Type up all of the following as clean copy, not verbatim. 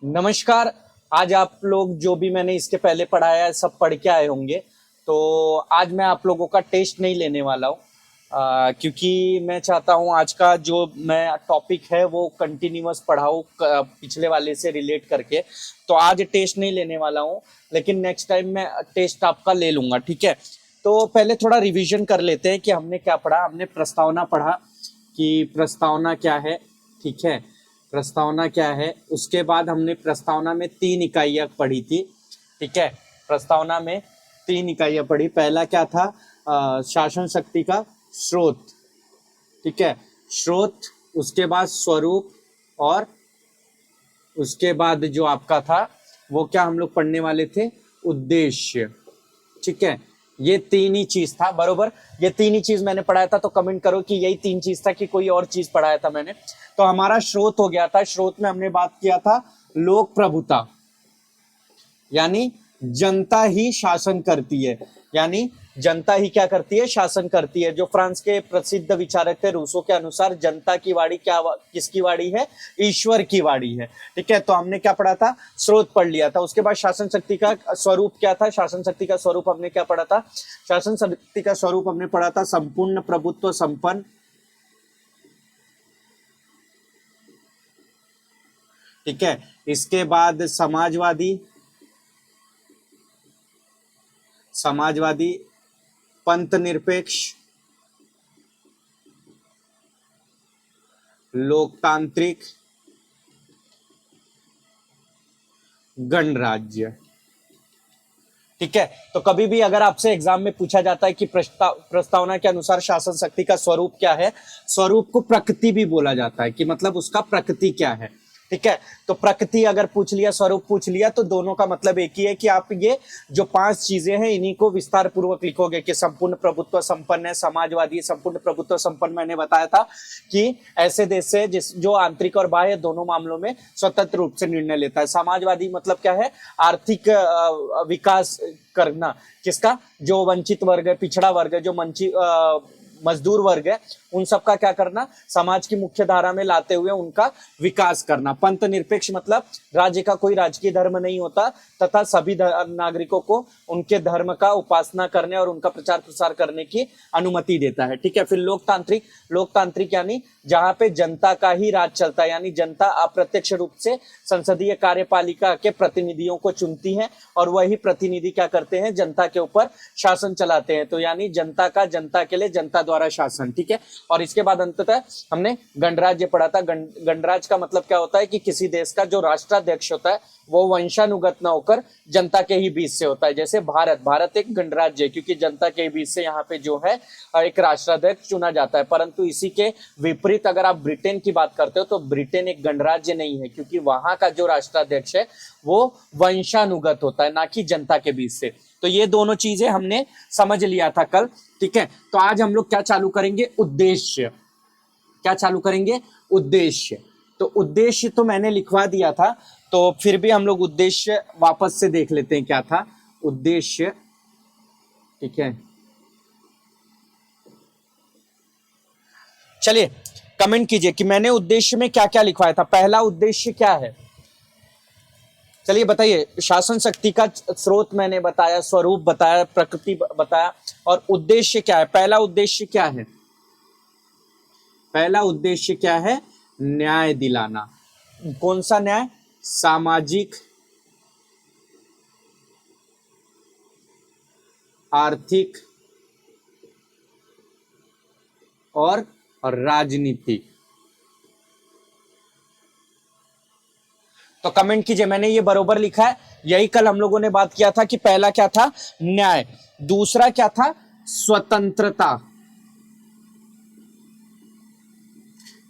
नमस्कार। आज आप लोग जो भी मैंने इसके पहले पढ़ाया है सब पढ़ के आए होंगे। तो आज मैं आप लोगों का टेस्ट नहीं लेने वाला हूँ, क्योंकि मैं चाहता हूँ आज का जो मैं टॉपिक है वो कंटिन्यूअस पढ़ाऊँ पिछले वाले से रिलेट करके। तो आज टेस्ट नहीं लेने वाला हूँ, लेकिन नेक्स्ट टाइम मैं टेस्ट आपका ले लूँगा, ठीक है। तो पहले थोड़ा रिवीजन कर लेते हैं कि हमने क्या पढ़ा। हमने प्रस्तावना पढ़ा कि प्रस्तावना क्या है, ठीक है। प्रस्तावना क्या है, उसके बाद हमने प्रस्तावना में 3 इकाइयाँ पढ़ी थी, ठीक है। प्रस्तावना में 3 इकाइयाँ पढ़ी। पहला क्या था, शासन शक्ति का स्रोत, ठीक है, स्रोत। उसके बाद स्वरूप, और उसके बाद जो आपका था वो क्या हम लोग पढ़ने वाले थे, उद्देश्य, ठीक है। ये 3 ही चीज था, बरोबर। ये 3 ही चीज मैंने पढ़ाया था, तो कमेंट करो कि यही 3 चीज था कि कोई और चीज पढ़ाया था मैंने। तो हमारा स्रोत हो गया था। स्रोत में हमने बात किया था लोक प्रभुता, यानी जनता ही शासन करती है, यानी जनता ही क्या करती है, शासन करती है। जो फ्रांस के प्रसिद्ध विचारक थे रूसो के अनुसार जनता की वाणी किसकी वाणी है, ईश्वर की वाणी है, ठीक है। तो हमने क्या पढ़ा था, स्रोत पढ़ लिया था। उसके बाद शासन शक्ति का स्वरूप क्या था, शासन शक्ति का स्वरूप हमने क्या पढ़ा था, शासन शक्ति का स्वरूप हमने पढ़ा था संपूर्ण प्रभुत्व संपन्न, ठीक है। इसके बाद समाजवादी, समाजवादी, पंथ निरपेक्ष, लोकतांत्रिक, गणराज्य, ठीक है। तो कभी भी अगर आपसे एग्जाम में पूछा जाता है कि प्रस्तावना के अनुसार शासन शक्ति का स्वरूप क्या है, स्वरूप को प्रकृति भी बोला जाता है, कि मतलब उसका प्रकृति क्या है, ठीक है। तो प्रकृति अगर पूछ लिया, स्वरूप पूछ लिया, तो दोनों का मतलब एक ही है कि आप ये जो 5 चीजें हैं इन्हीं को विस्तार पूर्वक लिखोगे कि संपूर्ण प्रभुत्व संपन्न है, समाजवादी। संपूर्ण प्रभुत्व संपन्न मैंने बताया था कि ऐसे देश से जो आंतरिक और बाह्य दोनों मामलों में स्वतंत्र रूप से निर्णय लेता है। समाजवादी मतलब क्या है, आर्थिक विकास करना, किसका, जो वंचित वर्ग है, पिछड़ा वर्ग है, जो मजदूर वर्ग है, उन सबका क्या करना, समाज की मुख्य धारा में लाते हुए उनका विकास करना। पंथ निरपेक्ष मतलब राज्य का कोई राजकीय धर्म नहीं होता तथा सभी नागरिकों को उनके धर्म का उपासना करने और उनका प्रचार प्रसार करने की अनुमति देता है, ठीक है। फिर लोकतांत्रिक, लोकतांत्रिक यानी जहां पे जनता का ही राज चलता है, यानी जनता अप्रत्यक्ष रूप से संसदीय कार्यपालिका के प्रतिनिधियों को चुनती है और वही प्रतिनिधि क्या करते हैं, जनता के ऊपर शासन चलाते हैं। तो यानी जनता का जनता के लिए जनता द्वारा शासन, ठीक है। और इसके बाद अंततः हमने गणराज्य पढ़ा था। गणराज्य का मतलब क्या होता है कि किसी देश का जो राष्ट्राध्यक्ष होता है वो वंशानुगत न होकर जनता के ही बीच से होता है। जैसे भारत एक गणराज्य है, क्योंकि जनता के बीच से यहाँ पे जो है एक राष्ट्राध्यक्ष चुना जाता है। परंतु इसी के विपरीत अगर आप ब्रिटेन की बात करते हो तो ब्रिटेन एक गणराज्य नहीं है, क्योंकि वहां का जो राष्ट्राध्यक्ष है वो वंशानुगत होता है, ना कि जनता के बीच से। तो ये दोनों चीजें हमने समझ लिया था कल, ठीक है। तो आज हम लोग क्या चालू करेंगे, उद्देश्य। क्या चालू करेंगे, उद्देश्य। तो उद्देश्य तो मैंने लिखवा दिया था, तो फिर भी हम लोग उद्देश्य वापस से देख लेते हैं क्या था उद्देश्य, ठीक है। चलिए कमेंट कीजिए कि मैंने उद्देश्य में क्या क्या लिखवाया था। पहला उद्देश्य क्या है, चलिए बताइए। शासन शक्ति का स्रोत मैंने बताया, स्वरूप बताया, प्रकृति बताया, और उद्देश्य क्या है। पहला उद्देश्य क्या है, पहला उद्देश्य क्या है, न्याय दिलाना। कौन सा न्याय, सामाजिक, आर्थिक और राजनीतिक। तो कमेंट कीजिए मैंने ये बरोबर लिखा है। यही कल हम लोगों ने बात किया था कि पहला क्या था, न्याय। दूसरा क्या था, स्वतंत्रता।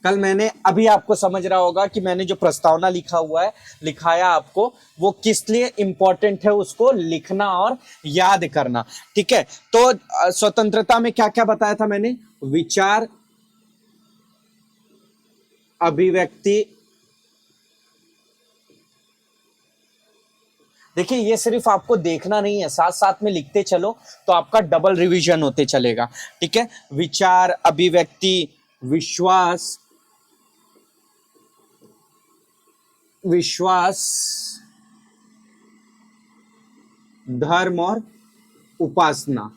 कल मैंने, अभी आपको समझ रहा होगा कि मैंने जो प्रस्तावना लिखा हुआ है, लिखाया आपको, वो किस लिए इंपॉर्टेंट है उसको लिखना और याद करना, ठीक है। तो स्वतंत्रता में क्या क्या बताया था मैंने, विचार, अभिव्यक्ति। देखिए ये सिर्फ आपको देखना नहीं है, साथ साथ में लिखते चलो तो आपका डबल रिवीजन होते चलेगा, ठीक है। विचार, अभिव्यक्ति, विश्वास, विश्वास, धर्म और उपासना।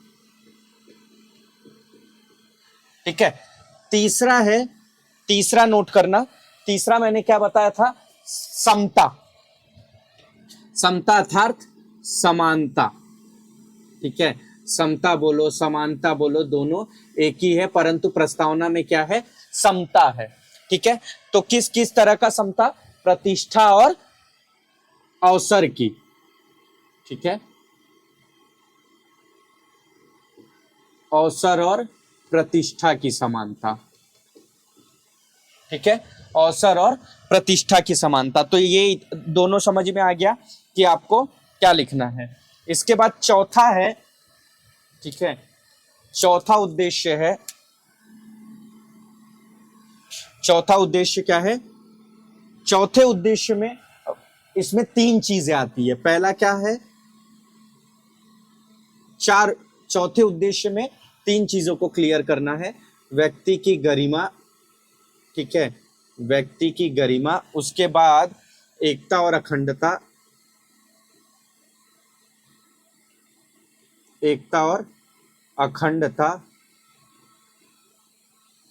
ठीक है। तीसरा है, तीसरा नोट करना, तीसरा मैंने क्या बताया था, समता। समता अर्थात समानता। ठीक है, समता बोलो समानता बोलो दोनों एक ही है, परंतु प्रस्तावना में क्या है, समता है। ठीक है, तो किस किस तरह का समता, प्रतिष्ठा और अवसर की। ठीक है, अवसर और प्रतिष्ठा की समानता। ठीक है, अवसर और प्रतिष्ठा की समानता। तो ये दोनों समझ में आ गया कि आपको क्या लिखना है। इसके बाद चौथा है, ठीक है, चौथा उद्देश्य है, चौथा उद्देश्य क्या है, चौथे उद्देश्य में इसमें तीन चीजें आती है। पहला क्या है, चौथे उद्देश्य में तीन चीजों को क्लियर करना है। व्यक्ति की गरिमा, ठीक है, व्यक्ति की गरिमा, उसके बाद एकता और अखंडता, एकता और अखंडता,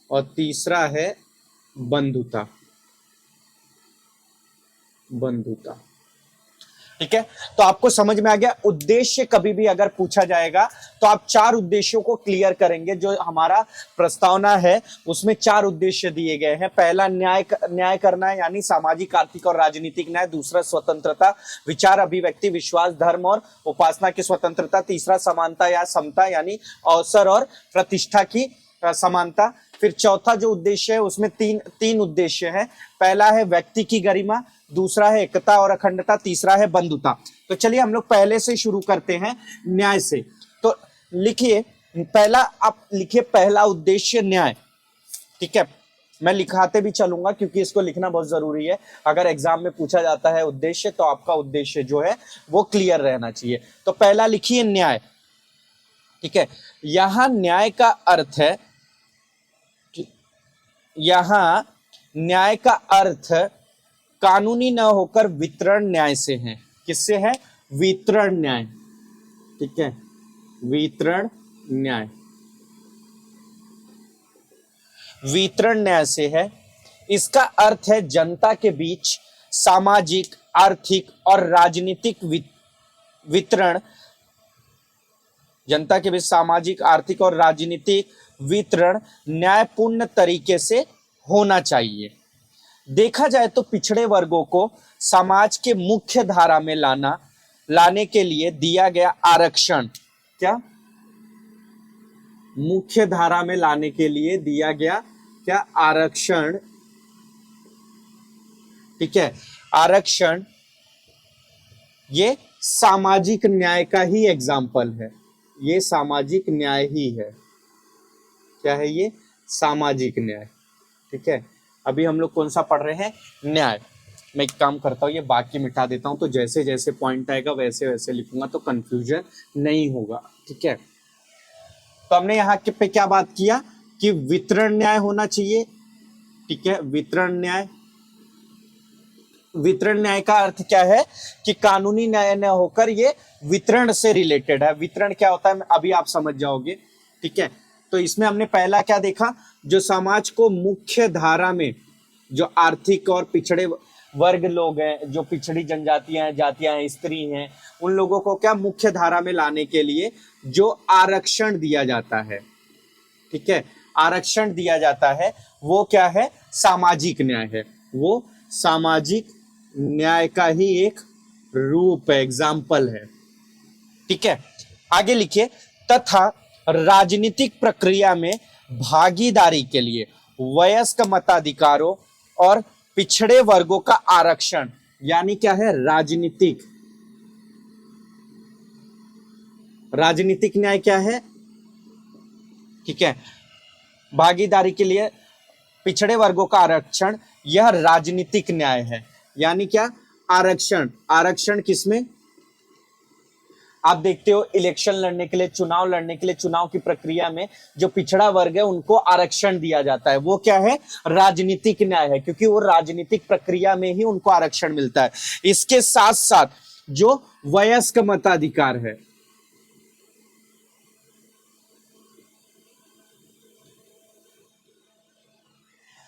और तीसरा है बंधुता, बंधुता। ठीक है, तो आपको समझ में आ गया। उद्देश्य कभी भी अगर पूछा जाएगा तो आप चार उद्देश्यों को क्लियर करेंगे। जो हमारा प्रस्तावना है उसमें चार उद्देश्य दिए गए हैं। पहला न्याय करना है, यानी सामाजिक, आर्थिक और राजनीतिक न्याय। दूसरा स्वतंत्रता, विचार, अभिव्यक्ति, विश्वास, धर्म और उपासना की स्वतंत्रता। तीसरा समानता या समता, यानी अवसर और प्रतिष्ठा की समानता। फिर चौथा जो उद्देश्य है उसमें तीन उद्देश्य है। पहला है व्यक्ति की गरिमा, दूसरा है एकता और अखंडता, तीसरा है बंधुता। तो चलिए हम लोग पहले से शुरू करते हैं, न्याय से। तो लिखिए पहला, आप लिखिए पहला उद्देश्य न्याय। ठीक है, मैं लिखाते भी चलूंगा क्योंकि इसको लिखना बहुत जरूरी है। अगर एग्जाम में पूछा जाता है उद्देश्य तो आपका उद्देश्य जो है वो क्लियर रहना चाहिए। तो पहला लिखिए न्याय। ठीक है, यहां न्याय का अर्थ है, यहां न्याय का अर्थ कानूनी न होकर वितरण न्याय से है। किससे है, वितरण न्याय। ठीक है, वितरण न्याय, वितरण न्याय से है। इसका अर्थ है जनता के बीच सामाजिक, आर्थिक और राजनीतिक वितरण, जनता के बीच सामाजिक, आर्थिक और राजनीतिक वितरण न्यायपूर्ण तरीके से होना चाहिए। देखा जाए तो पिछड़े वर्गों को समाज के मुख्य धारा में लाने के लिए दिया गया आरक्षण, क्या, मुख्य धारा में लाने के लिए दिया गया क्या, आरक्षण। ठीक है, आरक्षण ये सामाजिक न्याय का ही एग्जाम्पल है। ये सामाजिक न्याय ही है। क्या है ये, सामाजिक न्याय। ठीक है, अभी हम लोग कौन सा पढ़ रहे हैं, न्याय। मैं एक काम करता हूँ, ये बाकी मिटा देता हूँ, तो जैसे जैसे पॉइंट आएगा वैसे वैसे लिखूंगा तो कंफ्यूजन नहीं होगा। ठीक है, तो हमने यहाँ पे क्या बात किया कि वितरण न्याय होना चाहिए। ठीक है, वितरण न्याय, वितरण न्याय का अर्थ क्या है कि कानूनी न्याय न होकर ये वितरण से रिलेटेड है। वितरण क्या होता है अभी आप समझ जाओगे। ठीक है, तो इसमें हमने पहला क्या देखा, जो समाज को मुख्य धारा में, जो आर्थिक और पिछड़े वर्ग लोग हैं, जो पिछड़ी जनजातियां हैं, जातियां हैं, स्त्री हैं, उन लोगों को क्या मुख्य धारा में लाने के लिए जो आरक्षण दिया जाता है। ठीक है, आरक्षण दिया जाता है वो क्या है, सामाजिक न्याय है। वो सामाजिक न्याय का ही एक रूप है, एग्जाम्पल है। ठीक है, आगे लिखिए, तथा राजनीतिक प्रक्रिया में भागीदारी के लिए वयस्क मताधिकारों और पिछड़े वर्गों का आरक्षण, यानी क्या है, राजनीतिक, राजनीतिक न्याय क्या है। ठीक है, भागीदारी के लिए पिछड़े वर्गों का आरक्षण, यह राजनीतिक न्याय है। यानी क्या, आरक्षण, आरक्षण किसमें, आप देखते हो इलेक्शन लड़ने के लिए, चुनाव लड़ने के लिए, चुनाव की प्रक्रिया में जो पिछड़ा वर्ग है उनको आरक्षण दिया जाता है। वो क्या है? राजनीतिक न्याय है, क्योंकि वो राजनीतिक प्रक्रिया में ही उनको आरक्षण मिलता है। इसके साथ साथ जो वयस्क मताधिकार है,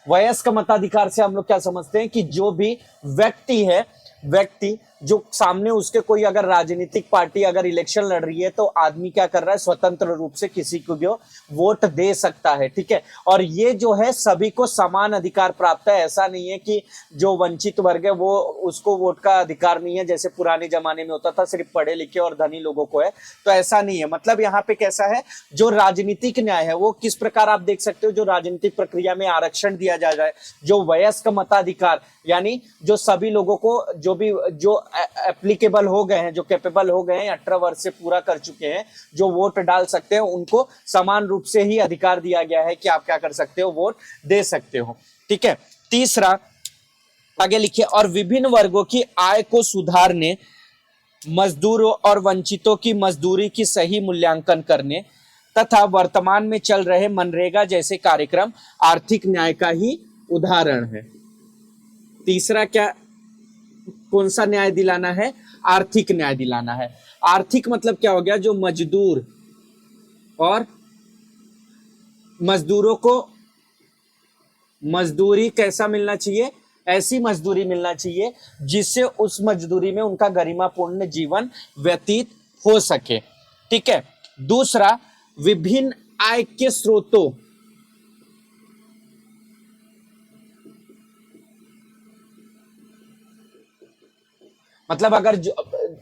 वयस्क मताधिकार से हम लोग क्या समझते हैं कि जो भी व्यक्ति जो सामने उसके कोई अगर राजनीतिक पार्टी अगर इलेक्शन लड़ रही है तो आदमी क्या कर रहा है? स्वतंत्र रूप से किसी को भी वोट दे सकता है, ठीक है। और ये जो है सभी को समान अधिकार प्राप्त है। ऐसा नहीं है कि जो वंचित वर्ग है वो उसको वोट का अधिकार नहीं है, जैसे पुराने जमाने में होता था सिर्फ पढ़े लिखे और धनी लोगों को है, तो ऐसा नहीं है। मतलब यहाँ पे कैसा है, जो राजनीतिक न्याय है वो किस प्रकार आप देख सकते हो, जो राजनीतिक प्रक्रिया में आरक्षण दिया जा रहा है, जो वयस्क मताधिकार यानी जो सभी लोगों को जो एप्लीकेबल हो गए हैं, जो कैपेबल हो गए हैं, 18 वर्ष से पूरा कर चुके हैं, जो वोट डाल सकते हैं, उनको समान रूप से ही अधिकार दिया गया है कि आप क्या कर सकते हो? वोट दे सकते हो, ठीक है। तीसरा आगे लिखिए, और विभिन्न वर्गों की आय को सुधारने, मजदूरों और वंचितों की मजदूरी की सही मूल्यांकन करने तथा वर्तमान में चल रहे मनरेगा जैसे कार्यक्रम आर्थिक न्याय का ही उदाहरण है। तीसरा क्या, कौन सा न्याय दिलाना है? आर्थिक न्याय दिलाना है। आर्थिक मतलब क्या हो गया? जो मजदूर और मजदूरों को मजदूरी कैसा मिलना चाहिए? ऐसी मजदूरी मिलना चाहिए जिससे उस मजदूरी में उनका गरिमापूर्ण जीवन व्यतीत हो सके, ठीक है। दूसरा, विभिन्न आय के स्रोतों, मतलब अगर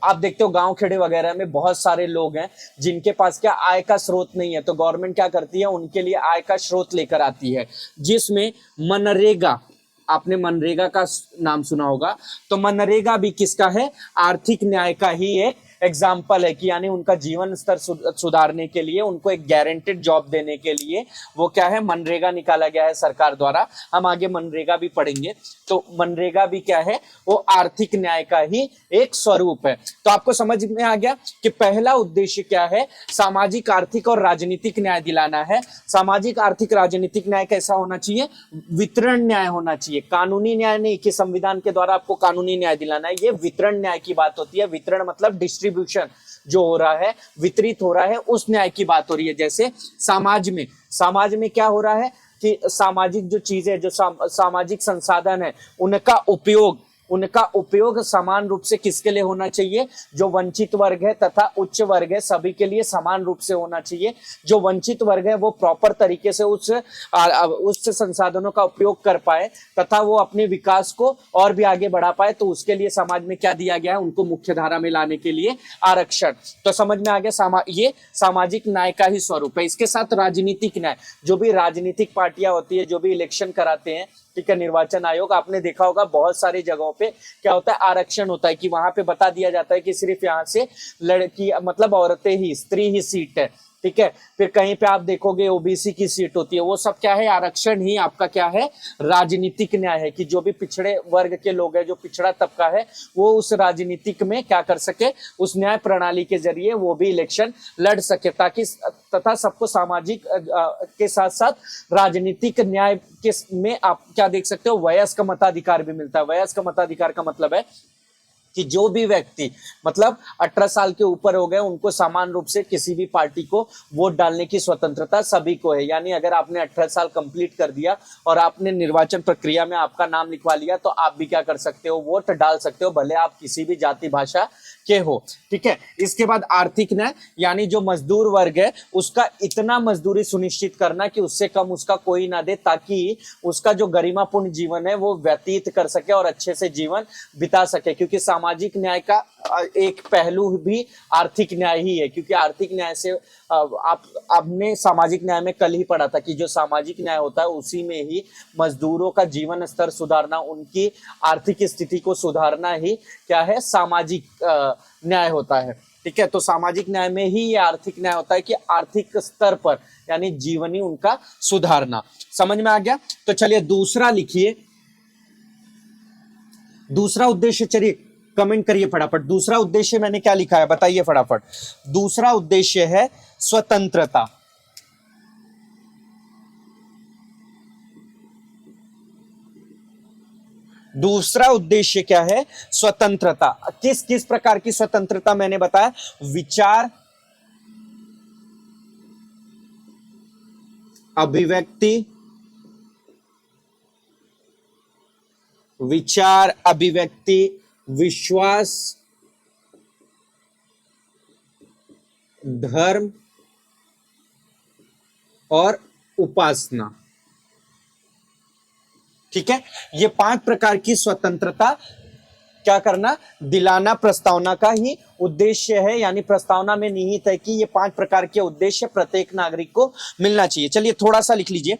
आप देखते हो गांव खेड़े वगैरह में बहुत सारे लोग हैं जिनके पास क्या आय का स्रोत नहीं है, तो गवर्नमेंट क्या करती है? उनके लिए आय का स्रोत लेकर आती है, जिसमें मनरेगा, आपने मनरेगा का नाम सुना होगा, तो मनरेगा भी किसका है? आर्थिक न्याय का ही एक एग्जाम्पल है कि यानी उनका जीवन स्तर सुधारने के लिए, उनको एक गारंटेड जॉब देने के लिए वो क्या है? मनरेगा निकाला गया है सरकार द्वारा। हम आगे मनरेगा भी पढ़ेंगे, तो मनरेगा भी क्या है? वो आर्थिक न्याय का ही एक स्वरूप है। तो आपको समझ में आ गया कि पहला उद्देश्य क्या है? सामाजिक, आर्थिक और राजनीतिक न्याय दिलाना है। सामाजिक, आर्थिक, राजनीतिक न्याय कैसा होना चाहिए? वितरण न्याय होना चाहिए, कानूनी न्याय नहीं कि संविधान के द्वारा आपको कानूनी न्याय दिलाना है। ये वितरण न्याय की बात होती है। वितरण मतलब डिस्ट्रीब्यूशन, जो हो रहा है, वितरित हो रहा है, उस न्याय की बात हो रही है। जैसे समाज में क्या हो रहा है कि सामाजिक जो चीजें, जो सामाजिक संसाधन है, उनका उपयोग समान रूप से किसके लिए होना चाहिए? जो वंचित वर्ग है तथा उच्च वर्ग है, सभी के लिए समान रूप से होना चाहिए। जो वंचित वर्ग है वो प्रॉपर तरीके से उस संसाधनों का उपयोग कर पाए तथा वो अपने विकास को और भी आगे बढ़ा पाए, तो उसके लिए समाज में क्या दिया गया है? उनको मुख्य धारा में लाने के लिए आरक्षण। तो समझ में आ गया, ये सामाजिक न्याय का ही स्वरूप है। इसके साथ राजनीतिक न्याय, जो भी राजनीतिक पार्टियां होती है, जो भी इलेक्शन कराते हैं, ठीक है, निर्वाचन आयोग, आपने देखा होगा बहुत सारी जगहों पे क्या होता है? आरक्षण होता है कि वहां पे बता दिया जाता है कि सिर्फ यहाँ से लड़की, मतलब औरतें ही, स्त्री ही सीट है, ठीक है। फिर कहीं पे आप देखोगे ओबीसी की सीट होती है। वो सब क्या है? आरक्षण ही आपका क्या है? राजनीतिक न्याय है कि जो भी पिछड़े वर्ग के लोग हैं, जो पिछड़ा तबका है, वो उस राजनीतिक में क्या कर सके? उस न्याय प्रणाली के जरिए वो भी इलेक्शन लड़ सके, ताकि तथा सबको सामाजिक के साथ साथ राजनीतिक न्याय के में आप क्या देख सकते हो? वयस्क मताधिकार भी मिलता है। वयस्क मताधिकार का मतलब है कि जो भी व्यक्ति मतलब 18 साल के ऊपर हो गए, उनको समान रूप से किसी भी पार्टी को वोट डालने की स्वतंत्रता सभी को है। यानी अगर आपने 18 साल कंप्लीट कर दिया और आपने निर्वाचन प्रक्रिया में आपका नाम लिखवा लिया, तो आप भी क्या कर सकते हो? वोट डाल सकते हो, भले आप किसी भी जाति भाषा के हो, ठीक है। इसके बाद आर्थिक न्याय, यानी जो मजदूर वर्ग है उसका इतना मजदूरी सुनिश्चित करना कि उससे कम उसका कोई ना दे, ताकि उसका जो गरिमापूर्ण जीवन है वो व्यतीत कर सके और अच्छे से जीवन बिता सके। क्योंकि सामाजिक न्याय का एक पहलू भी आर्थिक न्याय ही है, क्योंकि आर्थिक न्याय से आपने सामाजिक न्याय में कल ही पढ़ा था कि जो सामाजिक न्याय होता है उसी में ही मजदूरों का जीवन स्तर सुधारना, उनकी आर्थिक स्थिति को सुधारना ही क्या है? सामाजिक न्याय होता है, ठीक है। तो सामाजिक न्याय में ही ये आर्थिक न्याय होता है कि आर्थिक स्तर पर यानी जीवनी उनका सुधारना। समझ में आ गया? तो चलिए दूसरा लिखिए, दूसरा उद्देश्य। चलिए कमेंट करिए फटाफट। दूसरा उद्देश्य मैंने क्या लिखा है बताइए फटाफट। दूसरा उद्देश्य है स्वतंत्रता। दूसरा उद्देश्य क्या है? स्वतंत्रता। किस किस प्रकार की स्वतंत्रता मैंने बताया? विचार, अभिव्यक्ति, विचार, अभिव्यक्ति, विश्वास, धर्म और उपासना। ठीक है, ये 5 प्रकार की स्वतंत्रता क्या करना? दिलाना प्रस्तावना का ही उद्देश्य है, यानी प्रस्तावना में निहित है कि ये 5 प्रकार के उद्देश्य प्रत्येक नागरिक को मिलना चाहिए। चलिए थोड़ा सा लिख लीजिए।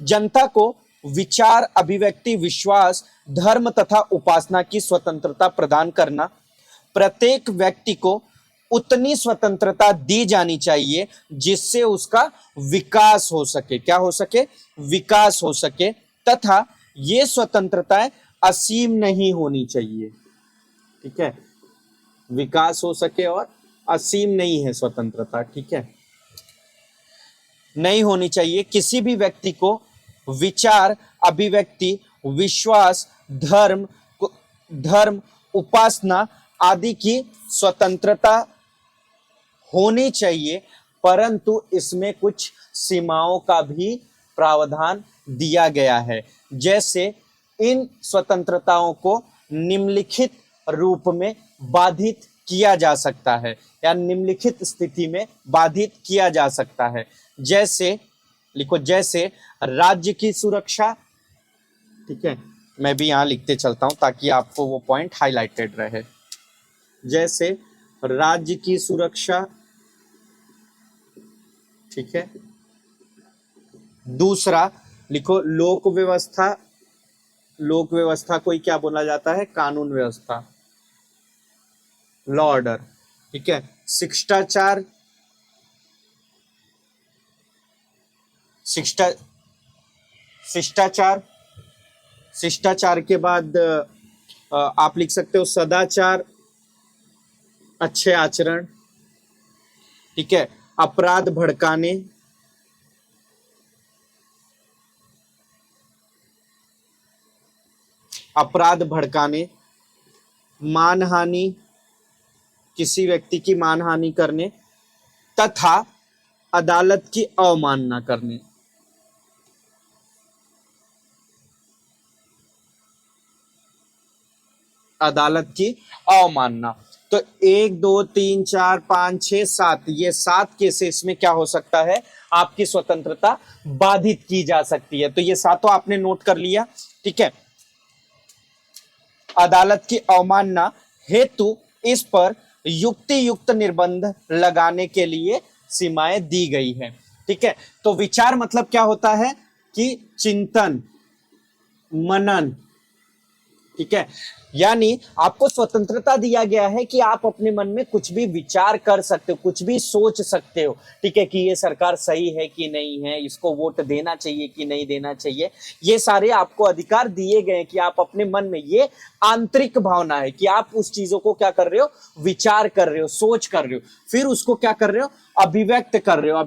जनता को विचार, अभिव्यक्ति, विश्वास, धर्म तथा उपासना की स्वतंत्रता प्रदान करना। प्रत्येक व्यक्ति को उतनी स्वतंत्रता दी जानी चाहिए जिससे उसका विकास हो सके। क्या हो सके? विकास हो सके। तथा ये स्वतंत्रताएं असीम नहीं होनी चाहिए। ठीक है, विकास हो सके और असीम नहीं है स्वतंत्रता। ठीक है, नहीं होनी चाहिए। किसी भी व्यक्ति को विचार, अभिव्यक्ति, विश्वास, धर्म, उपासना आदि की स्वतंत्रता होनी चाहिए, परंतु इसमें कुछ सीमाओं का भी प्रावधान दिया गया है। जैसे इन स्वतंत्रताओं को निम्नलिखित रूप में बाधित किया जा सकता है, या निम्नलिखित स्थिति में बाधित किया जा सकता है। जैसे लिखो, जैसे राज्य की सुरक्षा। ठीक है, मैं भी यहां लिखते चलता हूं ताकि आपको वो पॉइंट हाईलाइटेड रहे। जैसे राज्य की सुरक्षा। ठीक है, दूसरा लिखो लोक व्यवस्था। लोक व्यवस्था को ही क्या बोला जाता है? कानून व्यवस्था, लॉ ऑर्डर। ठीक है, शिष्टाचार। शिष्टाचार, शिष्टाचार के बाद आप लिख सकते हो सदाचार, अच्छे आचरण। ठीक है, अपराध भड़काने, मानहानि, किसी व्यक्ति की मानहानि करने, तथा अदालत की अवमानना करने। अदालत की अवमानना। तो 1 2 3 4 5 6 7, ये 7 केसेस में क्या हो सकता है? आपकी स्वतंत्रता बाधित की जा सकती है। तो ये 7 आपने नोट कर लिया। ठीक है, अदालत की अवमानना हेतु इस पर युक्ति युक्त निर्बंध लगाने के लिए सीमाएं दी गई है। ठीक है, तो विचार मतलब क्या होता है? कि चिंतन, मनन। ठीक है, यानी आपको स्वतंत्रता दिया गया है कि आप अपने मन में कुछ भी विचार कर सकते हो, कुछ भी सोच सकते हो। ठीक है, कि ये सरकार सही है कि नहीं है, इसको वोट देना चाहिए कि नहीं देना चाहिए। ये सारे आपको अधिकार दिए गए हैं कि आप अपने मन में, ये आंतरिक भावना है कि आप उस चीजों को क्या कर रहे हो? विचार कर रहे हो, सोच कर रहे हो, फिर उसको क्या कर रहे हो? अभिव्यक्त कर रहे हो।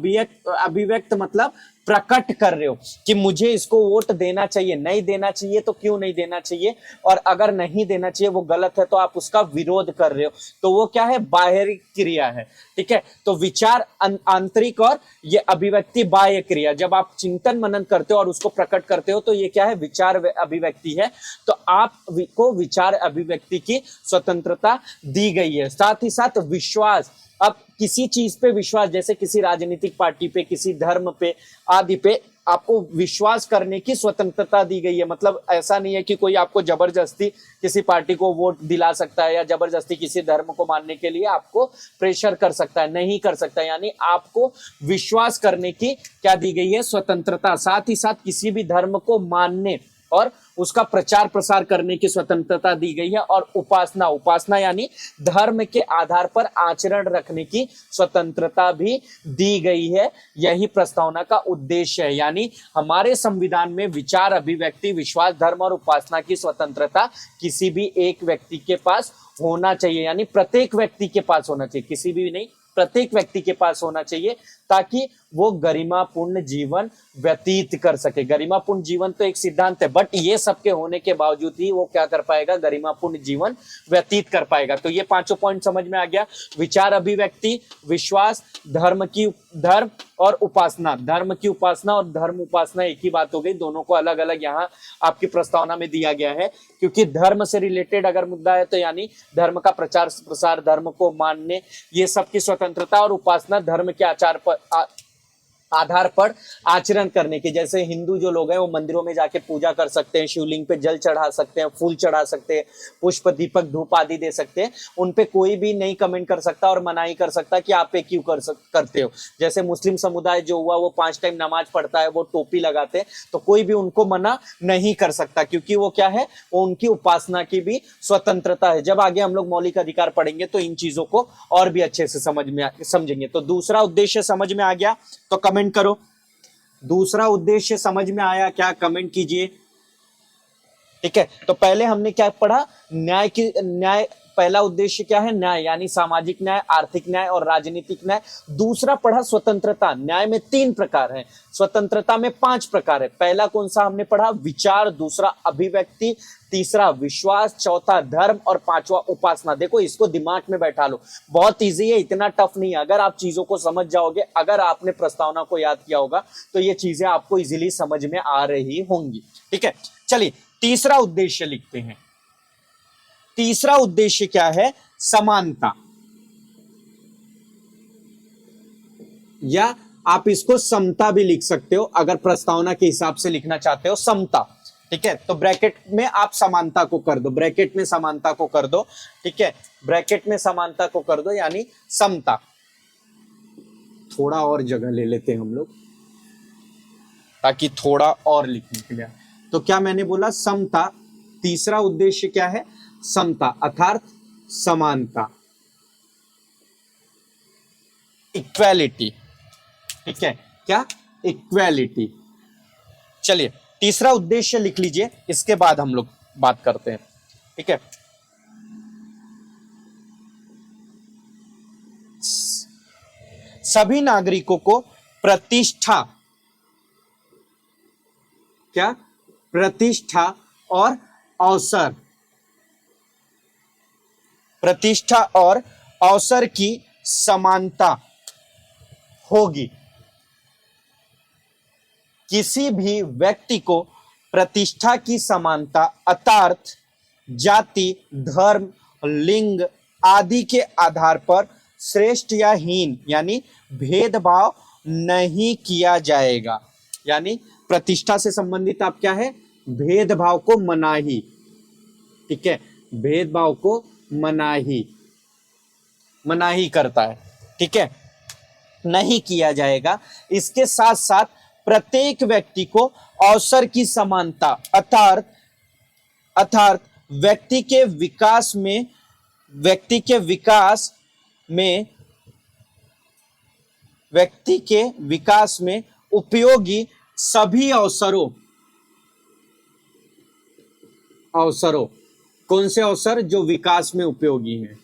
अभिव्यक्त मतलब प्रकट कर रहे हो कि मुझे इसको वोट देना चाहिए, नहीं देना चाहिए तो क्यों नहीं देना चाहिए, और अगर नहीं देना चाहिए, वो गलत है, तो आप उसका विरोध कर रहे हो। तो वो क्या है? बाहरी क्रिया है। ठीक है, तो विचार आंतरिक और ये अभिव्यक्ति बाह्य क्रिया। जब आप चिंतन मनन करते हो और उसको प्रकट करते हो तो ये क्या है? विचार अभिव्यक्ति है। तो आपको विचार अभिव्यक्ति की स्वतंत्रता दी गई है। साथ ही साथ विश्वास, अब किसी चीज पे विश्वास, जैसे किसी राजनीतिक पार्टी पे, किसी धर्म पे आदि पे आपको विश्वास करने की स्वतंत्रता दी गई है। मतलब ऐसा नहीं है कि कोई आपको जबरदस्ती किसी पार्टी को वोट दिला सकता है या जबरदस्ती किसी धर्म को मानने के लिए आपको प्रेशर कर सकता है, नहीं कर सकता। यानी आपको विश्वास करने की क्या दी गई है? स्वतंत्रता। साथ ही साथ किसी भी धर्म को मानने और उसका प्रचार प्रसार करने की स्वतंत्रता दी गई है। और उपासना, उपासना यानी धर्म के आधार पर आचरण रखने की स्वतंत्रता भी दी गई है। यही प्रस्तावना का उद्देश्य है। यानी हमारे संविधान में विचार, अभिव्यक्ति, विश्वास, धर्म और उपासना की स्वतंत्रता किसी भी एक व्यक्ति के पास होना चाहिए। यानी प्रत्येक व्यक्ति के पास होना चाहिए, किसी भी नहीं, प्रत्येक व्यक्ति के पास होना चाहिए, ताकि वो गरिमापूर्ण जीवन व्यतीत कर सके। गरिमापूर्ण जीवन तो एक सिद्धांत है, बट ये सबके होने के बावजूद ही वो क्या कर पाएगा, गरिमापूर्ण जीवन व्यतीत कर पाएगा। तो ये पांचों पॉइंट समझ में आ गया। विचार, अभिव्यक्ति, विश्वास, धर्म और उपासना। धर्म की उपासना और धर्म उपासना एक ही बात हो गई, दोनों को अलग अलग यहाँ आपकी प्रस्तावना में दिया गया है। क्योंकि धर्म से रिलेटेड अगर मुद्दा है तो यानी धर्म का प्रचार प्रसार, धर्म को मानने, ये सब की स्वतंत्रता, और उपासना धर्म के आधार पर आचरण करने की। जैसे हिंदू जो लोग हैं वो मंदिरों में जाके पूजा कर सकते हैं, शिवलिंग पे जल चढ़ा सकते हैं, फूल चढ़ा सकते हैं, पुष्प, दीपक, धूप आदि दे सकते हैं। उन पे कोई भी नहीं कमेंट कर सकता और मनाही कर सकता कि आप ये क्यों करते हो। जैसे मुस्लिम समुदाय जो हुआ वो 5 टाइम नमाज पढ़ता है, वो टोपी लगाते हैं, तो कोई भी उनको मना नहीं कर सकता, क्योंकि वो क्या है, वो उनकी उपासना की भी स्वतंत्रता है। जब आगे हम लोग मौलिक अधिकार पढ़ेंगे तो इन चीजों को और भी अच्छे से समझेंगे। तो दूसरा उद्देश्य समझ में आ गया तो कमेंट करो। दूसरा उद्देश्य समझ में आया क्या, कमेंट कीजिए। ठीक है, तो पहले हमने क्या पढ़ा, न्याय। पहला उद्देश्य क्या है, न्याय, यानी सामाजिक न्याय, आर्थिक न्याय और राजनीतिक न्याय। दूसरा पढ़ा स्वतंत्रता। न्याय में 3 प्रकार है, स्वतंत्रता में 5 प्रकार है। पहला कौन सा हमने पढ़ा, विचार, दूसरा अभिव्यक्ति, तीसरा विश्वास, चौथा धर्म और पांचवा उपासना। देखो इसको दिमाग में बैठा लो, बहुत इजी है, इतना टफ नहीं है। अगर आप चीजों को समझ जाओगे, अगर आपने प्रस्तावना को याद किया होगा तो ये चीजें आपको इजीली समझ में आ रही होंगी। ठीक है, चलिए तीसरा उद्देश्य लिखते हैं। तीसरा उद्देश्य क्या है, समानता, या आप इसको समता भी लिख सकते हो अगर प्रस्तावना के हिसाब से लिखना चाहते हो, समता। ठीक है, तो ब्रैकेट में आप समानता को कर दो, ब्रैकेट में समानता को कर दो। ठीक है, ब्रैकेट में समानता को कर दो यानी समता। थोड़ा और जगह ले लेते हैं हम लोग ताकि थोड़ा और लिखने के लिए। तो क्या मैंने बोला, समता। तीसरा उद्देश्य क्या है, समता अर्थात समानता, इक्वालिटी। ठीक है, क्या, इक्वालिटी। चलिए तीसरा उद्देश्य लिख लीजिए, इसके बाद हम लोग बात करते हैं। ठीक है, सभी नागरिकों को प्रतिष्ठा, क्या, प्रतिष्ठा और अवसर, प्रतिष्ठा और अवसर की समानता होगी। किसी भी व्यक्ति को प्रतिष्ठा की समानता अर्थात जाति, धर्म, लिंग आदि के आधार पर श्रेष्ठ या हीन यानी भेदभाव नहीं किया जाएगा। यानी प्रतिष्ठा से संबंधित आप क्या है, भेदभाव को मनाही। ठीक है, भेदभाव को मनाही करता है। ठीक है, नहीं किया जाएगा। इसके साथ साथ प्रत्येक व्यक्ति को अवसर की समानता अर्थात व्यक्ति के विकास में उपयोगी सभी अवसरों, कौन से अवसर, जो विकास में उपयोगी हैं,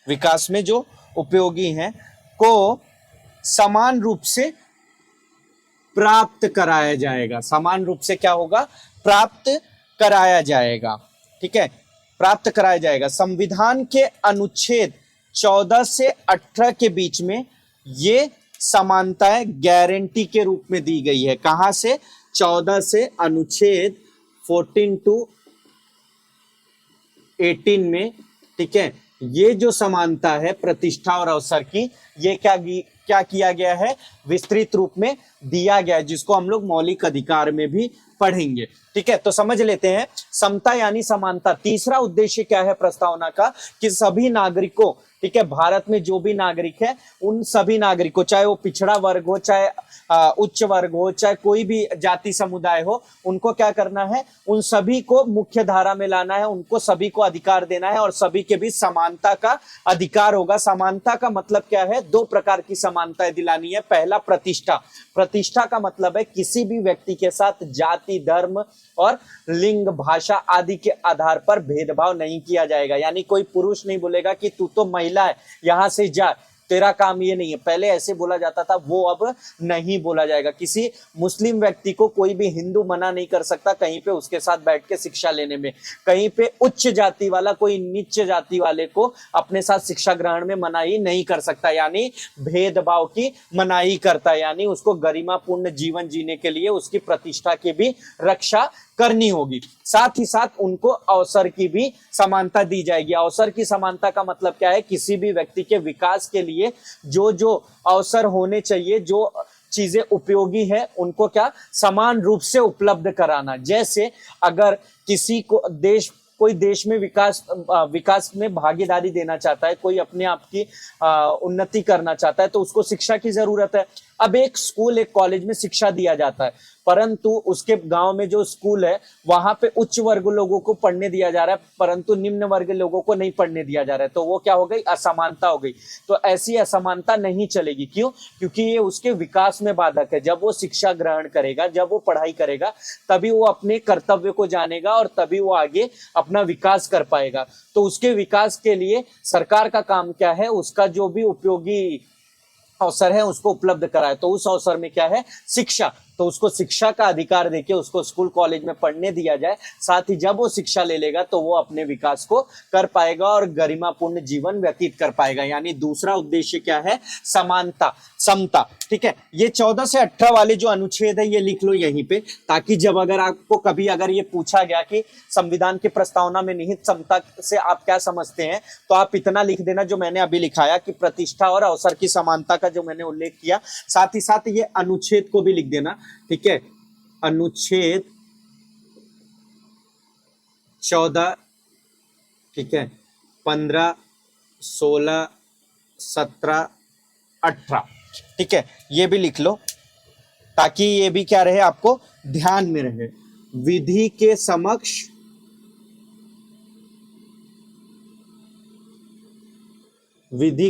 विकास में जो उपयोगी हैं को समान रूप से प्राप्त कराया जाएगा। समान रूप से क्या होगा, प्राप्त कराया जाएगा। ठीक है, प्राप्त कराया जाएगा। संविधान के अनुच्छेद 14 से 18 के बीच में ये समानताएं गारंटी के रूप में दी गई है। कहां से, 14 से अनुच्छेद 14 to 18 में। ठीक है, ये जो समानता है प्रतिष्ठा और अवसर की, ये क्या किया गया है, विस्तृत रूप में दिया गया है, जिसको हम लोग मौलिक अधिकार में भी पढ़ेंगे। ठीक है, तो समझ लेते हैं समता यानी समानता। तीसरा उद्देश्य क्या है प्रस्तावना का, कि सभी नागरिकों ठीक है। भारत में जो भी नागरिक है उन सभी नागरिकों, चाहे वो पिछड़ा वर्ग हो, चाहे उच्च वर्ग हो, चाहे कोई भी जाति समुदाय हो, उनको क्या करना है, उन सभी को मुख्य धारा में लाना है, उनको सभी को अधिकार देना है और सभी के बीच समानता का अधिकार होगा। समानता का मतलब क्या है, दो प्रकार की समानताएं दिलानी है। पहला प्रतिष्ठा, प्रतिष्ठा का मतलब है किसी भी व्यक्ति के साथ जाति, धर्म और लिंग, भाषा आदि के आधार पर भेदभाव नहीं किया जाएगा। यानी कोई पुरुष नहीं बोलेगा कि तू तो महिला है, यहां से जा, तेरा काम ये नहीं है। पहले ऐसे बोला जाता था, वो अब नहीं बोला जाएगा। किसी मुस्लिम व्यक्ति को कोई भी हिंदू मना नहीं कर सकता कहीं पे उसके साथ बैठ के शिक्षा लेने में। कहीं पे उच्च जाति वाला कोई नीच जाति वाले को अपने साथ शिक्षा ग्रहण में मनाही नहीं कर सकता, यानी भेदभाव की मनाही करता है। यानी उसको गरिमापूर्ण जीवन जीने के लिए उसकी प्रतिष्ठा की भी रक्षा करनी होगी। साथ ही साथ उनको अवसर की भी समानता दी जाएगी। अवसर की समानता का मतलब क्या है, किसी भी व्यक्ति के विकास के लिए जो जो अवसर होने चाहिए, जो चीजें उपयोगी है, उनको क्या समान रूप से उपलब्ध कराना। जैसे अगर किसी को कोई देश में विकास में भागीदारी देना चाहता है, कोई अपने आप की उन्नति करना चाहता है, तो उसको शिक्षा की जरूरत है। अब एक स्कूल, एक कॉलेज में शिक्षा दिया जाता है, परंतु उसके गांव में जो स्कूल है वहां पे उच्च वर्ग लोगों को पढ़ने दिया जा रहा है, परंतु निम्न वर्ग लोगों को नहीं पढ़ने दिया जा रहा है। तो वो क्या हो गई, असमानता हो गई। तो ऐसी असमानता नहीं चलेगी। क्यों? क्योंकि ये उसके विकास में बाधक है। जब वो शिक्षा ग्रहण करेगा, जब वो पढ़ाई करेगा, तभी वो अपने कर्तव्य को जानेगा और तभी वो आगे अपना विकास कर पाएगा। तो उसके विकास के लिए सरकार का काम क्या है, उसका जो भी उपयोगी अवसर है उसको उपलब्ध कराए। तो उस अवसर में क्या है, शिक्षा। तो उसको शिक्षा का अधिकार देके उसको स्कूल कॉलेज में पढ़ने दिया जाए। साथ ही जब वो शिक्षा ले लेगा तो वो अपने विकास को कर पाएगा और गरिमापूर्ण जीवन व्यतीत कर पाएगा। यानी दूसरा उद्देश्य क्या है, समानता, समता। ठीक है, ये 14 से 18 वाले जो अनुच्छेद है ये लिख लो यहीं पे, ताकि जब अगर आपको कभी अगर ये पूछा गया कि संविधान की प्रस्तावना में निहित समता से आप क्या समझते हैं, तो आप इतना लिख देना जो मैंने अभी लिखाया कि प्रतिष्ठा और अवसर की समानता का जो मैंने उल्लेख किया। साथ ही साथ ये अनुच्छेद को भी लिख देना। ठीक है, अनुच्छेद 14, ठीक है, 15, 16, 17, 18, ठीक है, ये भी लिख लो ताकि ये भी क्या रहे, आपको ध्यान में रहे। विधि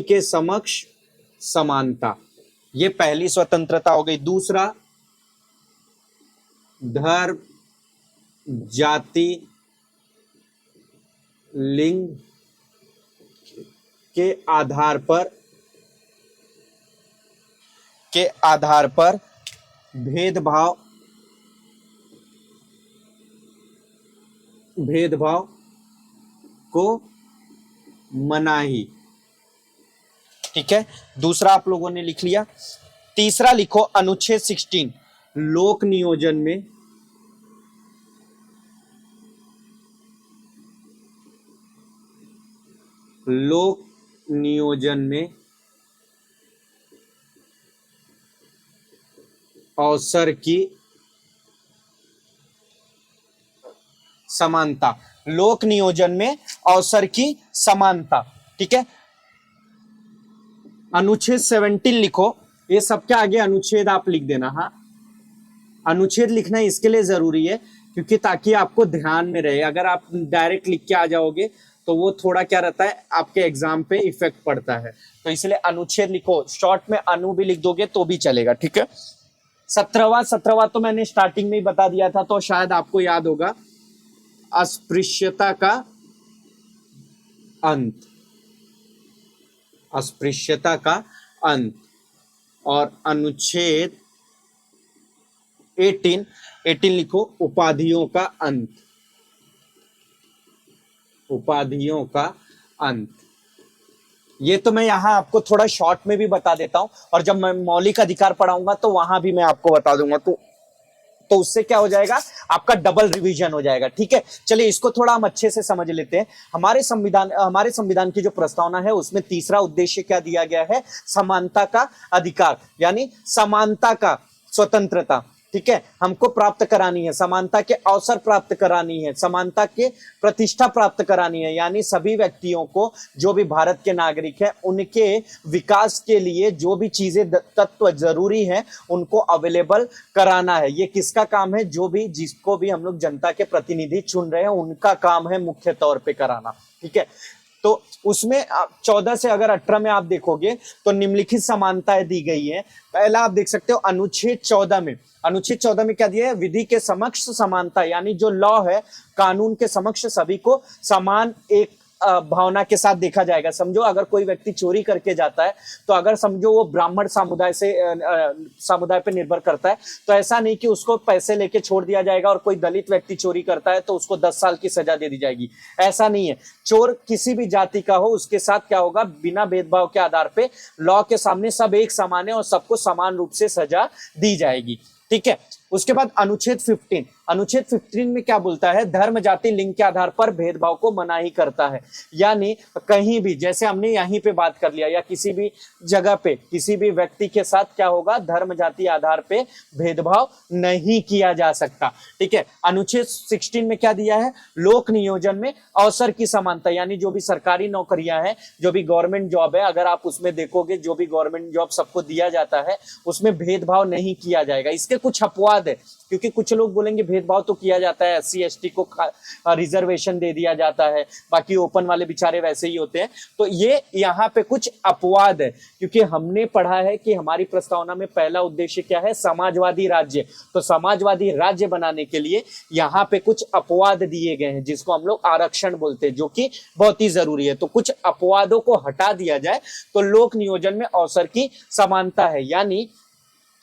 के समक्ष समानता, ये पहली स्वतंत्रता हो गई। दूसरा, धर्म, जाति, लिंग के आधार पर भेदभाव को मनाही। ठीक है, दूसरा आप लोगों ने लिख लिया। तीसरा लिखो, अनुच्छेद 16, लोक नियोजन में अवसर की समानता। लोक नियोजन में अवसर की समानता। ठीक है, अनुच्छेद 17 लिखो। ये सबके आगे अनुच्छेद आप लिख देना। हाँ, अनुच्छेद लिखना इसके लिए जरूरी है क्योंकि ताकि आपको ध्यान में रहे। अगर आप डायरेक्ट लिख के आ जाओगे तो वो थोड़ा क्या रहता है, आपके एग्जाम पे इफेक्ट पड़ता है। तो इसलिए अनुच्छेद लिखो। शॉर्ट में अनु भी लिख दोगे तो भी चलेगा। ठीक है, 17वां तो मैंने स्टार्टिंग में ही बता दिया था, तो शायद आपको याद होगा, अस्पृश्यता का अंत। अस्पृश्यता का अंत। और अनुच्छेद 18 लिखो, उपाधियों का अंत। उपाधियों का अंत। ये तो मैं यहां आपको थोड़ा शॉर्ट में भी बता देता हूं, और जब मैं मौलिक अधिकार पढ़ाऊंगा तो वहां भी मैं आपको बता दूंगा। तो उससे क्या हो जाएगा, आपका डबल रिवीजन हो जाएगा। ठीक है, चलिए इसको थोड़ा हम अच्छे से समझ लेते हैं। हमारे संविधान की जो प्रस्तावना है उसमें तीसरा उद्देश्य क्या दिया गया है, समानता का अधिकार, यानी समानता का स्वतंत्रता। ठीक है, हमको प्राप्त करानी है, समानता के अवसर प्राप्त करानी है, समानता के प्रतिष्ठा प्राप्त करानी है, यानी सभी व्यक्तियों को, जो भी भारत के नागरिक है, उनके विकास के लिए जो भी चीजें तत्व जरूरी है उनको अवेलेबल कराना है। ये किसका काम है? जो भी जिसको भी हम लोग जनता के प्रतिनिधि चुन रहे हैं उनका काम है मुख्य तौर पे कराना। ठीक है, तो उसमें 14 से अगर 18 में आप देखोगे तो निम्नलिखित समानताएं दी गई है। पहला आप देख सकते हो अनुच्छेद 14 में, अनुच्छेद 14 में क्या दिया है? विधि के समक्ष समानता, यानी जो लॉ है, कानून के समक्ष सभी को समान एक भावना के साथ देखा जाएगा। समझो अगर कोई व्यक्ति चोरी करके जाता है तो अगर समझो वो ब्राह्मण समुदाय पे निर्भर करता है तो ऐसा नहीं कि उसको पैसे लेके छोड़ दिया जाएगा, और कोई दलित व्यक्ति चोरी करता है तो उसको 10 साल की सजा दे दी जाएगी, ऐसा नहीं है। चोर किसी भी जाति का हो, उसके साथ क्या होगा? बिना भेदभाव के आधार पे लॉ के सामने सब एक समान है और सबको समान रूप से सजा दी जाएगी। ठीक है, उसके बाद अनुच्छेद 15, अनुच्छेद 15 में क्या बोलता है? धर्म, जाति, लिंग के आधार पर भेदभाव को मनाही करता है। यानी कहीं भी, जैसे हमने यहीं पे बात कर लिया, या किसी भी जगह पे किसी भी व्यक्ति के साथ क्या होगा? धर्म, जाति आधार पे भेदभाव नहीं किया जा सकता। ठीक है, अनुच्छेद 16 में क्या दिया है? लोक नियोजन में अवसर की समानता, यानी जो भी सरकारी नौकरियां हैं, जो भी गवर्नमेंट जॉब है, अगर आप उसमें देखोगे जो भी गवर्नमेंट जॉब सबको दिया जाता है उसमें भेदभाव नहीं किया जाएगा। इसके कुछ अपवाद है, क्योंकि कुछ लोग बोलेंगे भेदभाव तो किया जाता है, SC ST को रिजर्वेशन दे दिया जाता है, बाकी ओपन वाले बेचारे वैसे ही होते हैं। तो ये यहाँ पे कुछ अपवाद है, क्योंकि हमने पढ़ा है कि हमारी प्रस्तावना में पहला उद्देश्य क्या है? समाजवादी राज्य। तो समाजवादी राज्य बनाने के लिए यहाँ पे कुछ अपवाद दिए गए हैं, जिसको हम लोग आरक्षण बोलते हैं, जो कि बहुत ही जरूरी है। तो कुछ अपवादों को हटा दिया जाए तो लोक नियोजन में अवसर की समानता है। यानी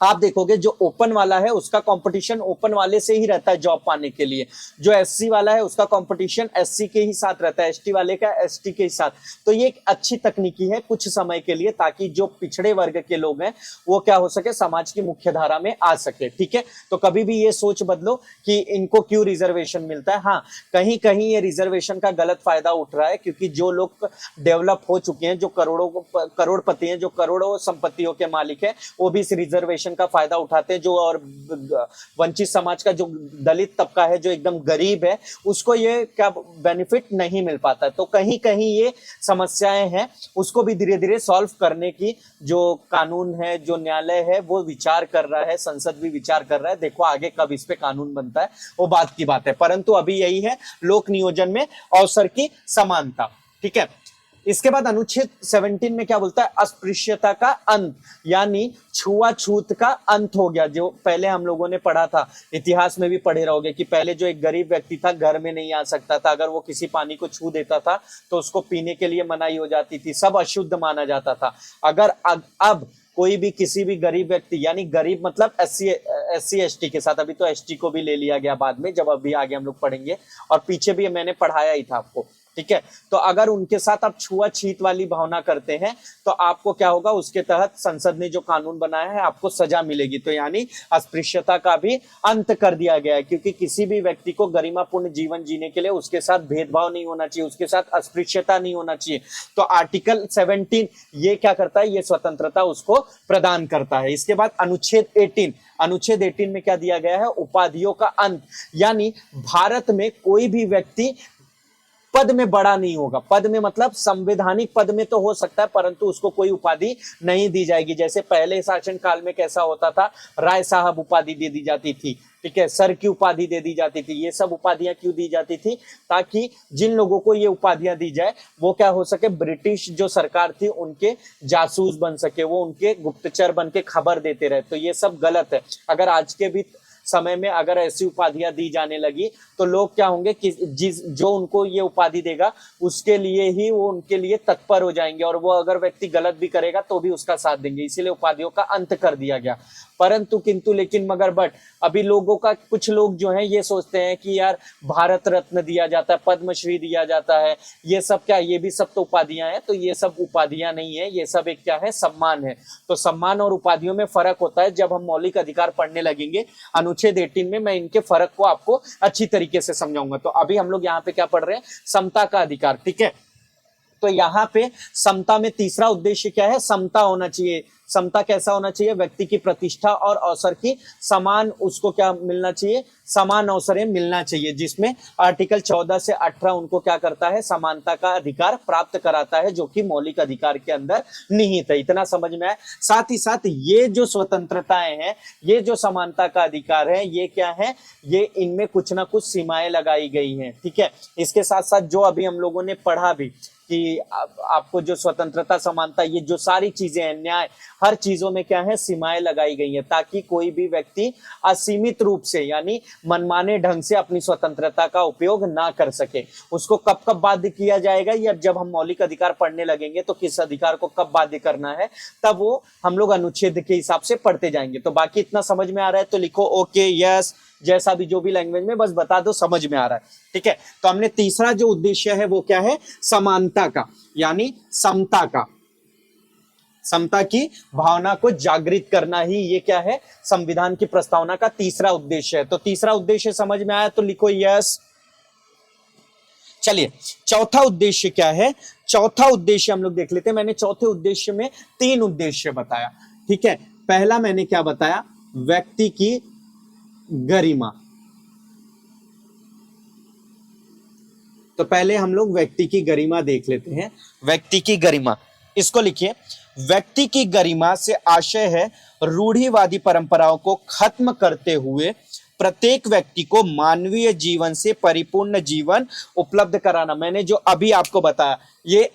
आप देखोगे जो ओपन वाला है उसका कंपटीशन ओपन वाले से ही रहता है जॉब पाने के लिए, जो SC वाला है उसका कंपटीशन SC के ही साथ रहता है, ST वाले का ST के ही साथ। तो ये एक अच्छी तकनीकी है कुछ समय के लिए, ताकि जो पिछड़े वर्ग के लोग हैं वो क्या हो सके? समाज की मुख्य धारा में आ सके। ठीक है, तो कभी भी ये सोच बदलो कि इनको क्यों रिजर्वेशन मिलता है। हाँ, कहीं कहीं ये रिजर्वेशन का गलत फायदा उठ रहा है, क्योंकि जो लोग डेवलप हो चुके हैं, जो करोड़पति हैं, जो करोड़ों संपत्तियों के मालिक है, वो भी इस रिजर्वेशन का फायदा उठाते हैं। जो और वंचित समाज का जो दलित तबका है, जो एकदम गरीब है, उसको ये क्या बेनिफिट नहीं मिल पाता है। तो कहीं कहीं ये समस्याएं हैं, उसको भी धीरे धीरे सॉल्व करने की जो कानून है, जो न्यायालय है, वो विचार कर रहा है, संसद भी विचार कर रहा है। देखो आगे कब इस पे कानून बनता है वो बात की बात है, परंतु अभी यही है लोक नियोजन में अवसर की समानता। ठीक है, इसके बाद अनुच्छेद 17 में क्या बोलता है? अस्पृश्यता का अंत, यानी छुआछूत का अंत हो गया। जो पहले हम लोगों ने पढ़ा था, इतिहास में भी पढ़े रहोगे कि पहले जो एक गरीब व्यक्ति था घर में नहीं आ सकता था, अगर वो किसी पानी को छू देता था तो उसको पीने के लिए मनाही हो जाती थी, सब अशुद्ध माना जाता था। अगर अब कोई भी किसी भी गरीब व्यक्ति, यानी गरीब मतलब SC ST के साथ, अभी तो ST को भी ले लिया गया बाद में, जब अभी आगे हम लोग पढ़ेंगे, और पीछे भी मैंने पढ़ाया ही था आपको। ठीक है, तो अगर उनके साथ आप छुआछूत वाली भावना करते हैं तो आपको क्या होगा? उसके तहत संसद ने जो कानून बनाया है आपको सजा मिलेगी। तो यानी अस्पृश्यता का भी अंत कर दिया गया है, क्योंकि किसी भी व्यक्ति को गरिमापूर्ण जीवन जीने के लिए उसके साथ भेदभाव नहीं होना चाहिए, उसके साथ अस्पृश्यता नहीं होना चाहिए। तो आर्टिकल 17 ये क्या करता है? ये स्वतंत्रता उसको प्रदान करता है। इसके बाद अनुच्छेद 18, अनुच्छेद 18 में क्या दिया गया है? उपाधियों का अंत, यानी भारत में कोई भी व्यक्ति पद में बड़ा नहीं होगा। पद में मतलब संवैधानिक पद में तो हो सकता है, परंतु उसको कोई उपाधि नहीं दी जाएगी। जैसे पहले शासन काल में कैसा होता था? राय साहब उपाधि दे दी जाती थी, ठीक है, सर की उपाधि दे दी जाती थी। ये सब उपाधियां क्यों दी जाती थी? ताकि जिन लोगों को ये उपाधियां दी जाए वो क्या हो सके? ब्रिटिश जो सरकार थी उनके जासूस बन सके, वो उनके गुप्तचर बन के खबर देते रहे। तो ये सब गलत है। अगर आज के भी समय में अगर ऐसी उपाधियां दी जाने लगी तो लोग क्या होंगे कि जो उनको ये उपाधि देगा उसके लिए ही वो उनके लिए तत्पर हो जाएंगे, और वो अगर व्यक्ति गलत भी करेगा तो भी उसका साथ देंगे। इसीलिए उपाधियों का अंत कर दिया गया। परंतु किंतु लेकिन मगर बट अभी लोगों का, कुछ लोग जो हैं ये सोचते हैं कि यार भारत रत्न दिया जाता है, पद्मश्री दिया जाता है, ये सब क्या, ये भी सब तो उपाधियां हैं। तो ये सब उपाधियां नहीं है, ये सब एक क्या है? सम्मान है। तो सम्मान और उपाधियों में फर्क होता है। जब हम मौलिक अधिकार पढ़ने लगेंगे अनुच्छेद 18 में, मैं इनके फर्क को आपको अच्छी तरीके से समझाऊंगा। तो अभी हम लोग यहाँ पे क्या पढ़ रहे हैं? समता का अधिकार। ठीक है, तो यहाँ पे समता में तीसरा उद्देश्य क्या है? समता होना चाहिए। समता कैसा होना चाहिए, व्यक्ति की प्रतिष्ठा और अवसर की समान, उसको क्या मिलना चाहिए, समान अवसरें मिलना चाहिए, जिसमें आर्टिकल 14 से 18 उनको क्या करता है, समानता का अधिकार प्राप्त कराता है, जो कि मौलिक अधिकार के अंदर निहित है। इतना समझ में आए। साथ ही साथ ये जो स्वतंत्रताएं हैं, ये जो समानता का अधिकार है, ये क्या है, ये इनमें कुछ ना कुछ सीमाएं लगाई गई हैं। ठीक है, इसके साथ साथ जो अभी हम लोगों ने पढ़ा भी कि आपको जो स्वतंत्रता, समानता, ये जो सारी चीजें हैं, न्याय, हर चीजों में क्या है, सीमाएं लगाई गई हैं, ताकि कोई भी व्यक्ति असीमित रूप से यानी मनमाने ढंग से अपनी स्वतंत्रता का उपयोग ना कर सके। उसको कब कब बाध्य किया जाएगा, या जब हम मौलिक अधिकार पढ़ने लगेंगे तो किस अधिकार को कब बाध्य करना है, तब वो हम लोग अनुच्छेद के हिसाब से पढ़ते जाएंगे। तो बाकी इतना समझ में आ रहा है तो लिखो ओके, यस, जैसा भी जो भी लैंग्वेज में, बस बता दो समझ में आ रहा है। ठीक है, तो हमने तीसरा जो उद्देश्य है वो क्या है, समानता का यानी समता का, समता की भावना को जागृत करना ही ये क्या है, संविधान की प्रस्तावना का तीसरा उद्देश्य है। तो तीसरा उद्देश्य समझ में आया तो लिखो यस। चलिए चौथा उद्देश्य क्या है, चौथा उद्देश्य हम लोग देख लेते हैं। मैंने चौथे उद्देश्य में 3 उद्देश्य बताया। ठीक है, पहला मैंने क्या बताया, व्यक्ति की गरिमा। तो पहले हम लोग व्यक्ति की गरिमा देख लेते हैं। व्यक्ति की गरिमा, इसको लिखिए, व्यक्ति की गरिमा से आशय है रूढ़िवादी परंपराओं को खत्म करते हुए प्रत्येक व्यक्ति को मानवीय जीवन से परिपूर्ण जीवन उपलब्ध कराना। मैंने जो अभी आपको बताया, ये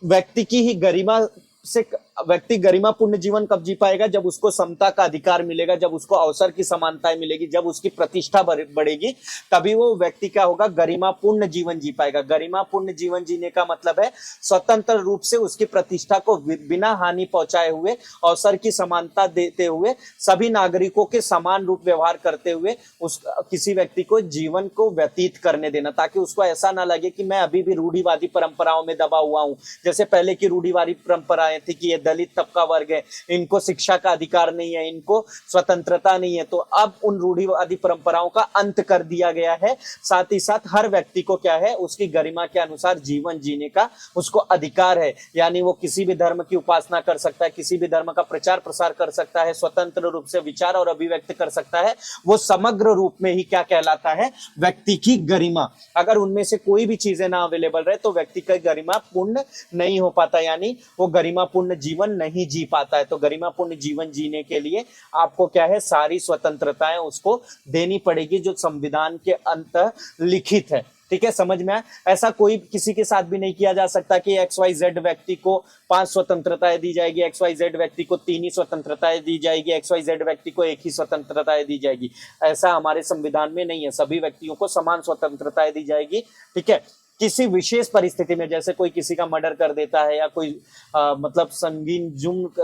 व्यक्ति की ही गरिमा से व्यक्ति गरिमापूर्ण जीवन कब जी पाएगा, जब उसको समता का अधिकार मिलेगा, जब उसको अवसर की समानताएं मिलेगी, जब उसकी प्रतिष्ठा बढ़ेगी, तभी वो व्यक्ति क्या होगा, गरिमापूर्ण जीवन जी पाएगा। गरिमापूर्ण जीवन जीने का मतलब है स्वतंत्र रूप से उसकी प्रतिष्ठा को बिना हानि पहुंचाए हुए, अवसर की समानता देते हुए, सभी नागरिकों के समान रूप व्यवहार करते हुए उस किसी व्यक्ति को जीवन को व्यतीत करने देना, ताकि उसको ऐसा ना लगे कि मैं अभी भी रूढ़िवादी परंपराओं में दबा हुआ हूं। जैसे पहले की रूढ़िवादी परंपराएं थी कि ये दलित तबका वर्ग है, इनको शिक्षा का अधिकार नहीं है, इनको स्वतंत्रता नहीं है, तो अब उन रूढ़िवादी परंपराओं का अंत कर दिया गया है। साथ ही साथ हर व्यक्ति को क्या है, उसकी गरिमा के अनुसार जीवन जीने का उसको अधिकार है। यानी वो किसी भी धर्म की उपासना कर सकता है, किसी भी धर्म का प्रचार प्रसार कर सकता है, स्वतंत्र रूप से विचार और अभिव्यक्त कर सकता है। वो समग्र रूप में ही क्या कहलाता है, व्यक्ति की गरिमा। अगर उनमें से कोई भी चीजें ना अवेलेबल रहे तो व्यक्ति का गरिमा पूर्ण नहीं हो पाता, यानी वो गरिमापूर्ण जीवन नहीं जी पाता है। तो गरिमापूर्ण जीवन जीने के लिए आपको क्या है, सारी स्वतंत्रताएं उसको देनी पड़ेगी जो संविधान के अंत लिखित है। ठीक है, समझ में आया। ऐसा कोई किसी के साथ भी नहीं किया जा सकता कि XYZ व्यक्ति को 5 स्वतंत्रताएं दी जाएगी, XYZ व्यक्ति को 3 ही स्वतंत्रताएं दी जाएगी, XYZ व्यक्ति को 1 ही स्वतंत्रताएं दी जाएगी। ऐसा हमारे संविधान में नहीं है। सभी व्यक्तियों को समान स्वतंत्रताएं दी जाएगी। ठीक है, किसी विशेष परिस्थिति में, जैसे कोई किसी का मर्डर कर देता है या कोई मतलब संगीन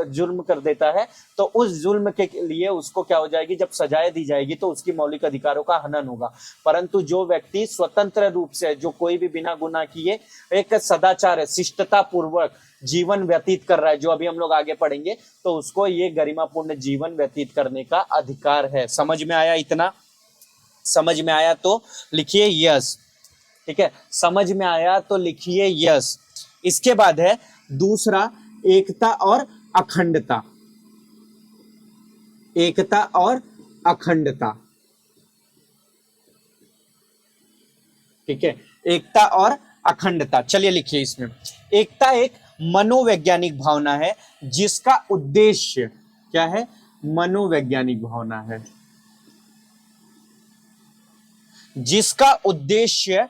जुर्म कर देता है, तो उस जुल्म के लिए उसको क्या हो जाएगी, जब सजाएं दी जाएगी तो उसकी मौलिक अधिकारों का हनन होगा। परंतु जो व्यक्ति स्वतंत्र रूप से, जो कोई भी बिना गुनाह किए एक सदाचार, शिष्टता पूर्वक जीवन व्यतीत कर रहा है, जो अभी हम लोग आगे पढ़ेंगे, तो उसको ये गरिमापूर्ण जीवन व्यतीत करने का अधिकार है। समझ में आया? इतना समझ में आया तो लिखिए यस। ठीक है, समझ में आया तो लिखिए यस। इसके बाद है दूसरा, एकता और अखंडता। एकता और अखंडता। ठीक है, एकता और अखंडता। चलिए लिखिए इसमें, एकता एक मनोवैज्ञानिक भावना है जिसका उद्देश्य क्या है, मनोवैज्ञानिक भावना है जिसका उद्देश्य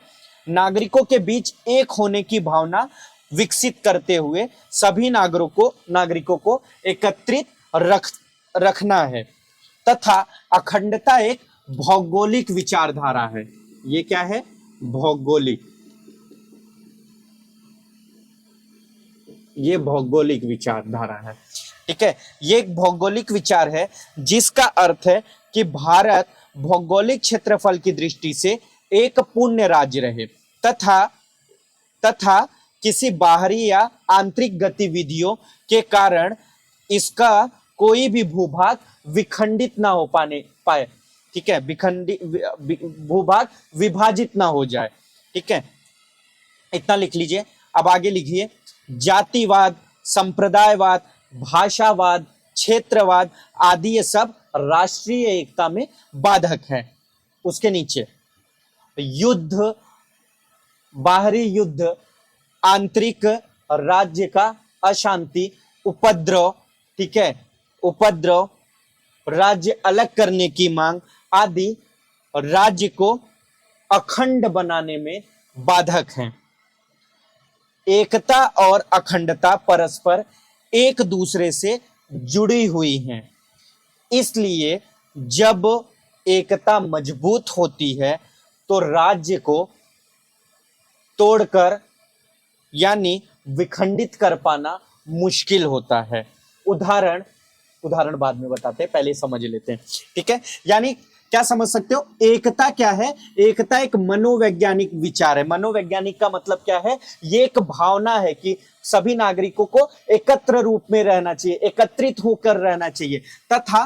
नागरिकों के बीच एक होने की भावना विकसित करते हुए सभी नागरिकों को एकत्रित रखना है, तथा अखंडता एक भौगोलिक विचारधारा है। ये क्या है? भौगोलिक। ये भौगोलिक विचारधारा है। ठीक है, ये एक भौगोलिक विचार है जिसका अर्थ है कि भारत भौगोलिक क्षेत्रफल की दृष्टि से एक पूर्ण राज्य रहे, तथा किसी बाहरी या आंतरिक गतिविधियों के कारण इसका कोई भी भूभाग विखंडित ना हो पाए। ठीक है, भूभाग विभाजित ना हो जाए। ठीक है, इतना लिख लीजिए। अब आगे लिखिए, जातिवाद, संप्रदायवाद, भाषावाद, क्षेत्रवाद आदि ये सब राष्ट्रीय एकता में बाधक है। उसके नीचे युद्ध, बाहरी युद्ध, आंतरिक राज्य का अशांति, उपद्रव, ठीक है, उपद्रव, राज्य अलग करने की मांग आदि राज्य को अखंड बनाने में बाधक हैं। एकता और अखंडता परस्पर एक दूसरे से जुड़ी हुई हैं, इसलिए जब एकता मजबूत होती है तो राज्य को तोड़कर यानी विखंडित कर पाना मुश्किल होता है। उदाहरण बाद में बताते हैं, पहले समझ लेते हैं, ठीक है। यानी क्या समझ सकते हो, एकता क्या है? एकता एक मनोवैज्ञानिक विचार है। मनोवैज्ञानिक का मतलब क्या है? ये एक भावना है कि सभी नागरिकों को एकत्र रूप में रहना चाहिए, एकत्रित होकर रहना चाहिए। तथा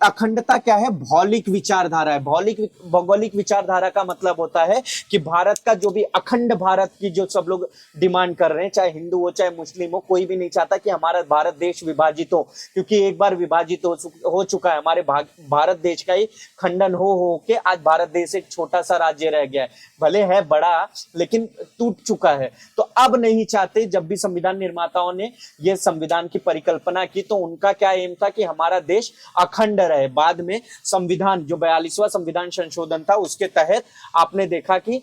अखंडता क्या है? भौगोलिक विचारधारा है। भौगोलिक विचारधारा का मतलब होता है कि भारत का जो भी अखंड भारत की जो सब लोग डिमांड कर रहे हैं, चाहे हिंदू हो चाहे मुस्लिम हो, कोई भी नहीं चाहता कि हमारा भारत देश विभाजित हो, क्योंकि एक बार विभाजित हो चुका है। हमारे भारत देश का ही खंडन हो के आज भारत देश एक छोटा सा राज्य रह गया है, भले है बड़ा लेकिन टूट चुका है। तो अब नहीं चाहते, जब भी संविधान निर्माताओं ने यह संविधान की परिकल्पना की तो उनका क्या एम था कि हमारा देश अखंड रहे। बाद में संविधान जो 42वां संविधान संशोधन था उसके तहत आपने देखा कि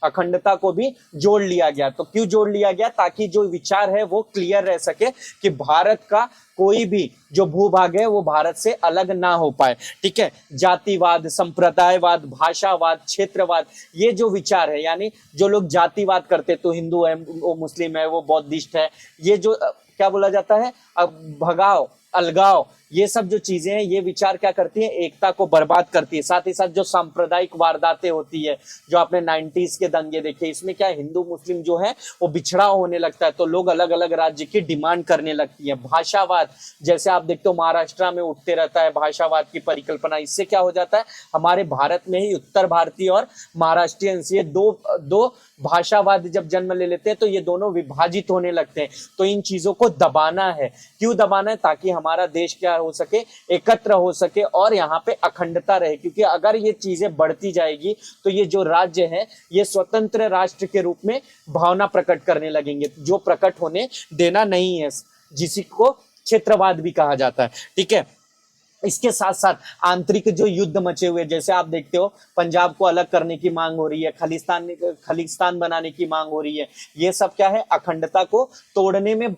अखंडता को भी जोड़ लिया गया। तो क्यों जोड़ लिया गया? ताकि जो विचार है वो क्लियर रह सके कि भारत का कोई भी जो भूभाग है वो भारत से अलग ना हो पाए, ठीक है। जातिवाद, संप्रदायवाद, भाषावाद, क्षेत्रवाद, ये जो विचार है, यानी जो लोग जातिवाद करते तो हिंदू है, वो मुस्लिम है, वो बौद्धिस्ट है, ये जो क्या बोला जाता है, भगाव, अलगाव, ये सब जो चीजें हैं, ये विचार क्या करती है? एकता को बर्बाद करती है। साथ ही साथ जो सांप्रदायिक वारदातें होती है, जो आपने 90s के दंगे देखे, इसमें क्या हिंदू मुस्लिम जो है वो बिछड़ा होने लगता है, तो लोग अलग अलग राज्य की डिमांड करने लगती है। भाषावाद, जैसे आप देखते हो महाराष्ट्र में उठते रहता है भाषावाद की परिकल्पना। इससे क्या हो जाता है, हमारे भारत में ही उत्तर भारतीय और महाराष्ट्रियंस, ये दो भाषावाद जब जन्म ले लेते हैं तो ये दोनों विभाजित होने लगते हैं। तो इन चीजों को दबाना है। क्यों दबाना है? ताकि हमारा देश क्या हो सके, एकत्र हो सके और यहाँ पे अखंडता रहे। क्योंकि अगर ये चीजें बढ़ती जाएगी तो ये जो राज्य है ये स्वतंत्र राष्ट्र के रूप में भावना प्रकट करने लगेंगे, जो प्रकट होने देना नहीं है, जिसी को क्षेत्रवाद भी कहा जाता है, ठीक है। इसके साथ साथ आंतरिक जो युद्ध मचे हुए, जैसे आप देखते हो पंजाब को अलग करने की मांग हो रही है, खालिस्तान बनाने की मांग हो रही है, ये सब क्या है? अखंडता को तोड़ने में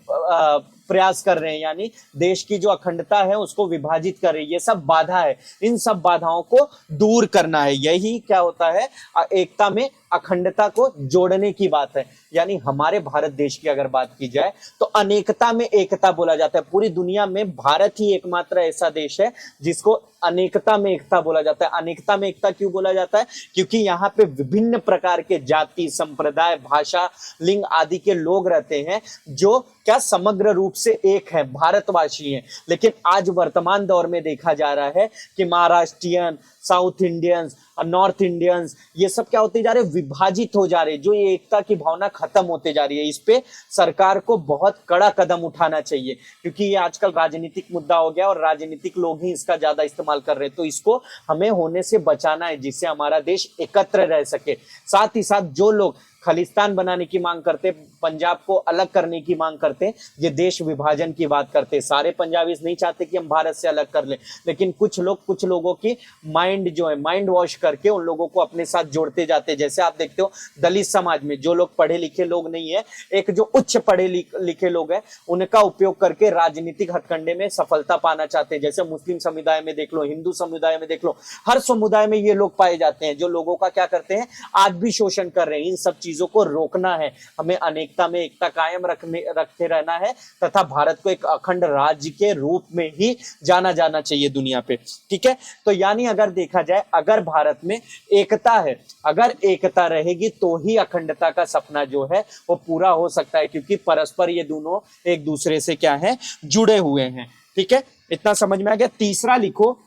प्रयास कर रहे हैं, यानी देश की जो अखंडता है उसको विभाजित कर रही है। ये सब बाधा है, इन सब बाधाओं को दूर करना है। यही क्या होता है, एकता में अखंडता को जोड़ने की बात है। यानी हमारे भारत देश की अगर बात की जाए तो अनेकता में एकता बोला जाता है। पूरी दुनिया में भारत ही एकमात्र ऐसा देश है जिसको अनेकता में एकता बोला जाता है। अनेकता में एकता क्यों बोला जाता है? क्योंकि यहाँ पे विभिन्न प्रकार के जाति, संप्रदाय, भाषा, लिंग आदि के लोग रहते हैं जो क्या समग्र रूप से एक है, भारतवासी हैं। लेकिन आज वर्तमान दौर में देखा जा रहा है कि Maharashtrian, south Indians, north Indians, ये सब क्या होते जा रहे हैं? विभाजित हो जा रहे हैं। जो ये एकता की भावना खत्म होते जा रही है, इस पे सरकार को बहुत कड़ा कदम उठाना चाहिए, क्योंकि ये आजकल राजनीतिक मुद्दा हो गया और राजनीतिक लोग ही इसका ज्यादा इस्तेमाल कर रहे हैं। तो इसको हमें होने से बचाना है, जिससे हमारा देश एकत्र रह सके। साथ ही साथ जो लोग खालिस्तान बनाने की मांग करते, पंजाब को अलग करने की मांग करते, ये देश विभाजन की बात करते। सारे पंजाबी नहीं चाहते कि हम भारत से अलग कर लें, लेकिन कुछ लोगों की माइंड जो है, माइंड वॉश करके उन लोगों को अपने साथ जोड़ते जाते। जैसे आप देखते हो दलित समाज में जो लोग पढ़े लिखे लोग नहीं है, एक जो उच्च पढ़े लिखे लोग हैं, उनका उपयोग करके राजनीतिक हथकंडे में सफलता पाना चाहते हैं। जैसे मुस्लिम समुदाय में देख लो, हिंदू समुदाय में देख लो, हर समुदाय में ये लोग पाए जाते हैं जो लोगों का क्या करते हैं, आज भी शोषण कर रहे हैं। इन सब चीजों को रोकना है, हमें अनेकता में एकता कायम रखते रहना है तथा भारत को एक अखंड राज्य के रूप में ही जाना जाना चाहिए दुनिया पे, ठीक है। तो यानी अगर देखा जाए, अगर भारत में एकता है, अगर एकता रहेगी तो ही अखंडता का सपना जो है वो पूरा हो सकता है, क्योंकि परस्पर ये दोनों एक दूसरे से क्या है, जुड़े हुए हैं, ठीक है। इतना समझ में आ गया। तीसरा लिखो,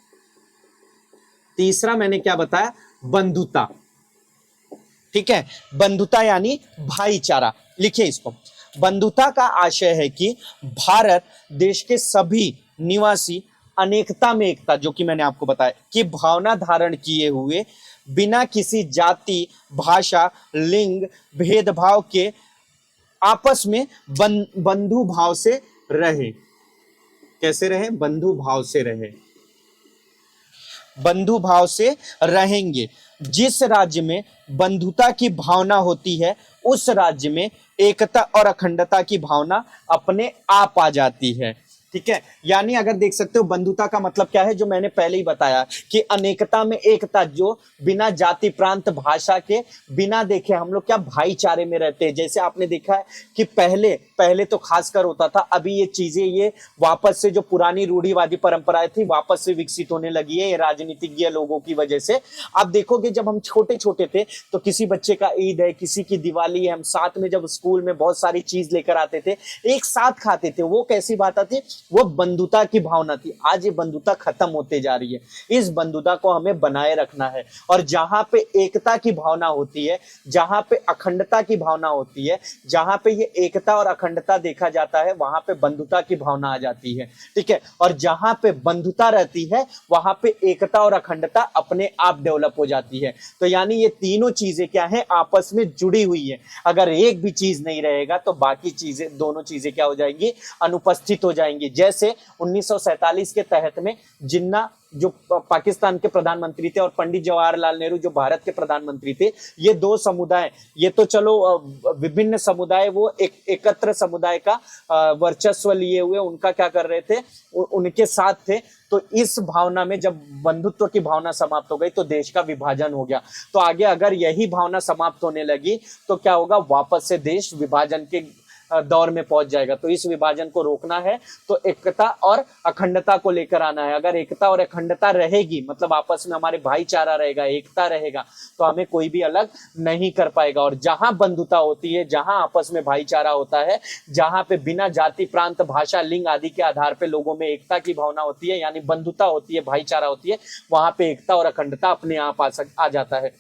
तीसरा मैंने क्या बताया, बंधुता, ठीक है। बंधुता यानी भाईचारा, लिखिए इसको। बंधुता का आशय है कि भारत देश के सभी निवासी अनेकता में एकता, जो कि मैंने आपको बताया, कि भावना धारण किए हुए बिना किसी जाति, भाषा, लिंग भेदभाव के आपस में बंधु भाव से रहे। कैसे रहे? बंधु भाव से रहे, बंधु भाव से रहेंगे। जिस राज्य में बंधुता की भावना होती है उस राज्य में एकता और अखंडता की भावना अपने आप आ जाती है। ठीक है, यानी अगर देख सकते हो बंधुता का मतलब क्या है, जो मैंने पहले ही बताया कि अनेकता में एकता, जो बिना जाति, प्रांत, भाषा के बिना देखे हम लोग क्या भाईचारे में रहते हैं। जैसे आपने देखा है कि पहले तो खासकर होता था, अभी ये चीजें ये वापस से जो पुरानी रूढ़िवादी परंपराएं थी वापस से विकसित होने लगी है, ये राजनीतिज्ञ लोगों की वजह से। आप देखोगे जब हम छोटे छोटे थे तो किसी बच्चे का ईद है, किसी की दिवाली है, हम साथ में जब स्कूल में बहुत सारी चीज लेकर आते थे, एक साथ खाते थे। वो कैसी बात आती, वो बंधुता की भावना थी। आज ये बंधुता खत्म होते जा रही है। इस बंधुता को हमें बनाए रखना है, और जहां पे एकता की भावना होती है, जहां पे अखंडता की भावना होती है, जहां पे ये एकता और अखंडता देखा जाता है, वहां पे बंधुता की भावना आ जाती है। ठीक है, और जहां पे बंधुता रहती है वहां पे एकता और अखंडता अपने आप डेवलप हो जाती है। तो यानी ये तीनों चीजें क्या है, आपस में जुड़ी हुई है। अगर एक भी चीज नहीं रहेगा तो बाकी चीजें, दोनों चीजें क्या हो जाएंगी, अनुपस्थित हो जाएंगी। जैसे 1947 के तहत में जिन्ना जो पाकिस्तान के प्रधानमंत्री थे और पंडित जवाहरलाल नेहरू जो भारत के प्रधानमंत्री थे, ये दो समुदाय, ये तो चलो विभिन्न समुदाय, वो एकत्र समुदाय का वर्चस्व लिए हुए उनका क्या कर रहे थे, उनके साथ थे। तो इस भावना में जब बंधुत्व की भावना समाप्त हो गई तो देश का विभाजन हो गया। तो आगे अगर यही भावना समाप्त होने लगी तो क्या होगा, वापस से देश विभाजन के दौर में पहुंच जाएगा। तो इस विभाजन को रोकना है तो एकता और अखंडता को लेकर आना है। अगर एकता और अखंडता रहेगी, मतलब आपस में हमारे भाईचारा रहेगा, एकता रहेगा, तो हमें कोई भी अलग नहीं कर पाएगा। और जहां बंधुता होती है, जहां आपस में भाईचारा होता है, जहां पे बिना जाति, प्रांत, भाषा, लिंग आदि के आधार पे लोगों में एकता की भावना होती है, यानी बंधुता होती है, भाईचारा होती है, वहां पे एकता और अखंडता अपने आप आ जाता है।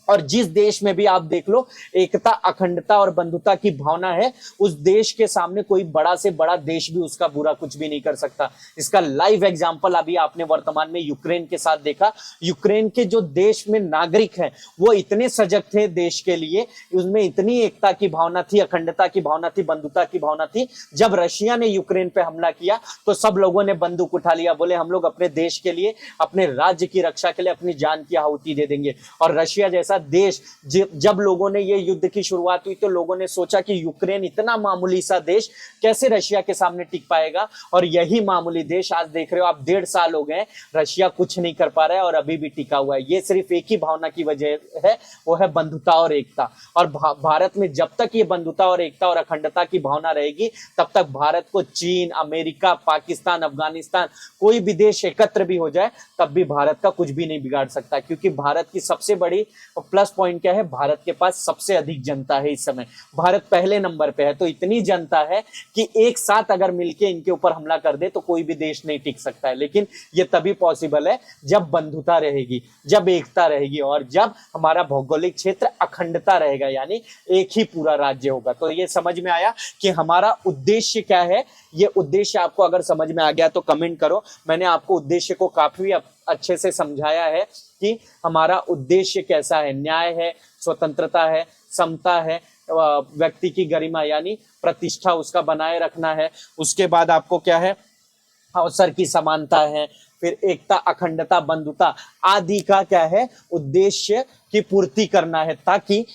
और जिस देश में भी आप देख लो एकता, अखंडता और बंधुता की भावना है, उस देश के सामने कोई बड़ा से बड़ा देश भी उसका बुरा कुछ भी नहीं कर सकता। इसका लाइव एग्जांपल अभी आपने वर्तमान में यूक्रेन के साथ देखा। यूक्रेन के जो देश में नागरिक हैं वो इतने सजग थे देश के लिए, उसमें इतनी एकता की भावना थी, अखंडता की भावना थी, बंधुता की भावना थी। जब रशिया ने यूक्रेन पे हमला किया तो सब लोगों ने बंदूक उठा लिया, बोले हम लोग अपने देश के लिए, अपने राज्य की रक्षा के लिए अपनी जान की आहुति दे देंगे। और रशिया जैसा देश, जब लोगों ने ये युद्ध की शुरुआत हुई तो लोगों ने सोचा कि यूक्रेन इतना मामूली सा देश कैसे रशिया के सामने टिक पाएगा। और यही मामूली देश आज देख रहे हो आप, 1.5 साल हो गए, रशिया कुछ नहीं कर पा रहा है और अभी भी टिका हुआ है। ये सिर्फ एक ही भावना की वजह है, वो है बंधुता और एकता। और भारत में जब तक ये बंधुता और एकता और अखंडता की भावना रहेगी तब तक भारत को चीन, अमेरिका, पाकिस्तान, अफगानिस्तान, कोई भी देश एकत्र भी हो जाए तब भी भारत का कुछ भी नहीं बिगाड़ सकता। क्योंकि भारत की सबसे बड़ी प्लस पॉइंट क्या है, भारत के पास सबसे अधिक जनता है। इस समय भारत पहले नंबर पे है। तो इतनी जनता है कि एक साथ अगर मिलके इनके ऊपर हमला कर दे तो कोई भी देश नहीं टिक सकता है। लेकिन ये तभी पॉसिबल है जब बंधुता रहेगी, जब एकता रहेगी और जब हमारा भौगोलिक क्षेत्र अखंडता रहेगा, यानी एक ही पूरा राज्य होगा। तो ये समझ में आया कि हमारा उद्देश्य क्या है। ये उद्देश्य आपको अगर समझ में आ गया तो कमेंट करो। मैंने आपको उद्देश्य को काफी अच्छे से समझाया है कि हमारा उद्देश्य कैसा है। न्याय है, स्वतंत्रता है, समता है, व्यक्ति की गरिमा यानी प्रतिष्ठा उसका बनाए रखना है। उसके बाद आपको क्या है, अवसर की समानता है, फिर एकता, अखंडता, बंधुता आदि का क्या है, उद्देश्य की पूर्ति करना है। ताकि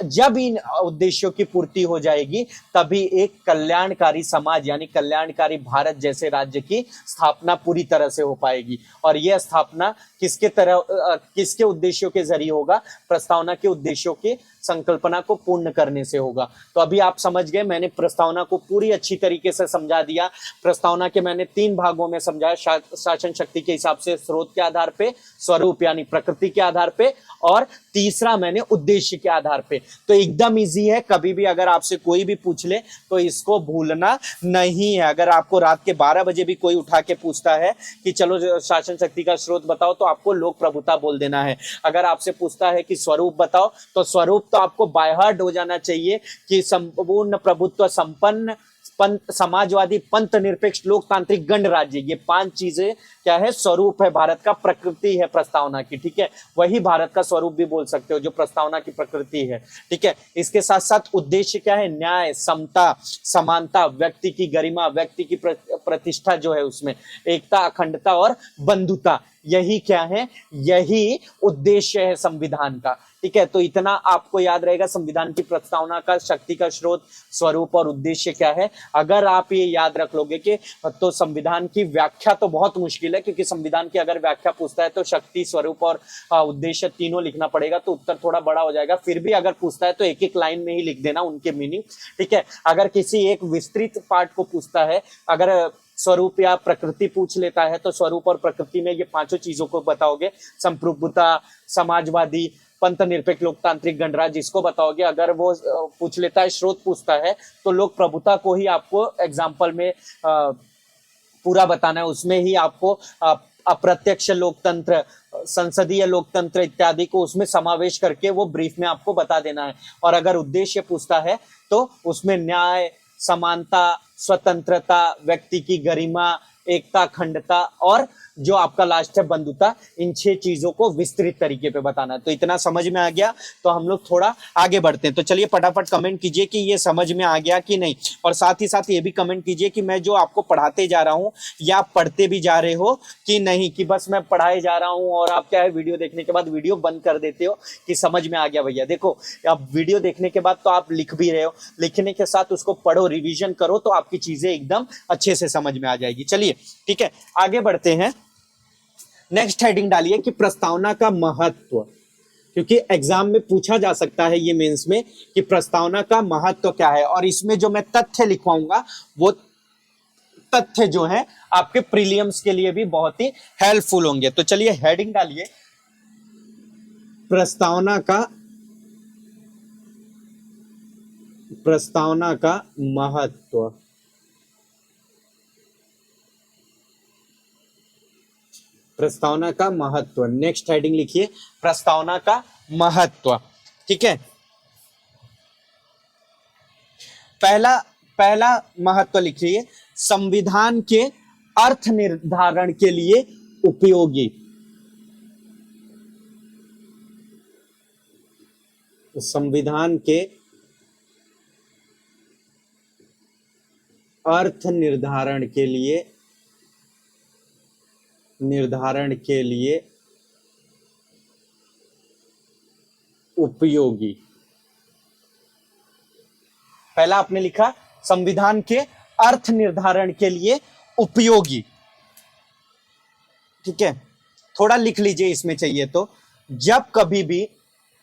जब इन उद्देश्यों की पूर्ति हो जाएगी तभी एक कल्याणकारी समाज यानी कल्याणकारी भारत जैसे राज्य की स्थापना पूरी तरह से हो पाएगी। और यह स्थापना किसके उद्देश्यों के जरिए होगा, प्रस्तावना के उद्देश्यों की संकल्पना को पूर्ण करने से होगा। तो अभी आप समझ गए, मैंने प्रस्तावना को पूरी अच्छी तरीके से समझा दिया। प्रस्तावना के मैंने 3 भागों में समझाया, शासन शक्ति के हिसाब से, स्रोत के आधार पे, स्वरूप यानी प्रकृति के आधार पे, और और तीसरा मैंने उद्देश्य के आधार पे। तो एकदम इजी है, कभी भी अगर आपसे कोई भी पूछ ले तो इसको भूलना नहीं है। अगर आपको रात के 12 बजे भी कोई उठा के पूछता है कि चलो शासन शक्ति का स्रोत बताओ, तो आपको लोक प्रभुता बोल देना है। अगर आपसे पूछता है कि स्वरूप बताओ, तो स्वरूप तो आपको बाय हार्ट हो जाना चाहिए कि संपूर्ण प्रभुत्व संपन्न पंथ समाजवादी पंथ निरपेक्ष लोकतांत्रिक गणराज्य, ये 5 चीजें क्या है, स्वरूप है भारत का, प्रकृति है प्रस्तावना की। ठीक है, वही भारत का स्वरूप भी बोल सकते हो जो प्रस्तावना की प्रकृति है। ठीक है, इसके साथ साथ उद्देश्य क्या है, न्याय, समता, समानता, व्यक्ति की गरिमा, व्यक्ति की प्रतिष्ठा जो है उसमें, एकता, अखंडता और बंधुता, यही क्या है, यही उद्देश्य है संविधान का। ठीक है, तो इतना आपको याद रहेगा संविधान की प्रस्तावना का शक्ति का स्रोत, स्वरूप और उद्देश्य क्या है। अगर आप ये याद रख लोगे कि तो संविधान की व्याख्या तो बहुत मुश्किल है, क्योंकि संविधान की अगर व्याख्या पूछता है तो शक्ति, स्वरूप और उद्देश्य तीनों लिखना पड़ेगा, तो उत्तर थोड़ा बड़ा हो जाएगा। फिर भी अगर पूछता है तो एक एक लाइन में ही लिख देना उनके मीनिंग। ठीक है, अगर किसी एक विस्तृत पार्ट को पूछता है, अगर स्वरूप या प्रकृति पूछ लेता है, तो स्वरूप और प्रकृति में ये 5 चीजों को बताओगे, संप्रभुता, समाजवादी पंथ निरपेक्ष लोकतांत्रिक गणराज्य, इसको बताओगे। अगर वो पूछ लेता है, स्रोत पूछता है, तो लोक प्रभुता को ही आपको एग्जाम्पल में पूरा बताना है, उसमें ही आपको अप्रत्यक्ष लोकतंत्र, संसदीय लोकतंत्र इत्यादि को उसमें समावेश करके वो ब्रीफ में आपको बता देना है। और अगर उद्देश्य पूछता है तो उसमें न्याय, समानता, स्वतंत्रता, व्यक्ति की गरिमा, एकता, अखंडता और जो आपका लास्ट है बंधुता, इन 6 चीजों को विस्तृत तरीके पे बताना है। तो इतना समझ में आ गया, तो हम लोग थोड़ा आगे बढ़ते हैं। तो चलिए फटाफट कमेंट कीजिए कि ये समझ में आ गया कि नहीं, और साथ ही साथ ये भी कमेंट कीजिए कि मैं जो आपको पढ़ाते जा रहा हूँ या आप पढ़ते भी जा रहे हो कि नहीं, कि बस मैं पढ़ाए जा रहा हूँ और आप क्या है वीडियो देखने के बाद वीडियो बंद कर देते हो कि समझ में आ गया भैया। देखो, अब वीडियो देखने के बाद तो आप लिख भी रहे हो, लिखने के साथ उसको पढ़ो, रिविजन करो, तो आपकी चीजें एकदम अच्छे से समझ में आ जाएगी। चलिए ठीक है, आगे बढ़ते हैं। नेक्स्ट हेडिंग डालिए कि प्रस्तावना का महत्व, क्योंकि एग्जाम में पूछा जा सकता है ये मेंस में कि प्रस्तावना का महत्व क्या है, और इसमें जो मैं तथ्य लिखवाऊंगा वो तथ्य जो है आपके प्रीलिम्स के लिए भी बहुत ही हेल्पफुल होंगे। तो चलिए हेडिंग डालिए, प्रस्तावना का महत्व। प्रस्तावना का महत्व, नेक्स्ट हेडिंग लिखिए, प्रस्तावना का महत्व। ठीक है, पहला महत्व लिखिए, संविधान के अर्थ निर्धारण के लिए उपयोगी। संविधान के अर्थ निर्धारण के लिए उपयोगी। पहला आपने लिखा संविधान के अर्थ निर्धारण के लिए उपयोगी। ठीक है, थोड़ा लिख लीजिए इसमें चाहिए तो, जब कभी भी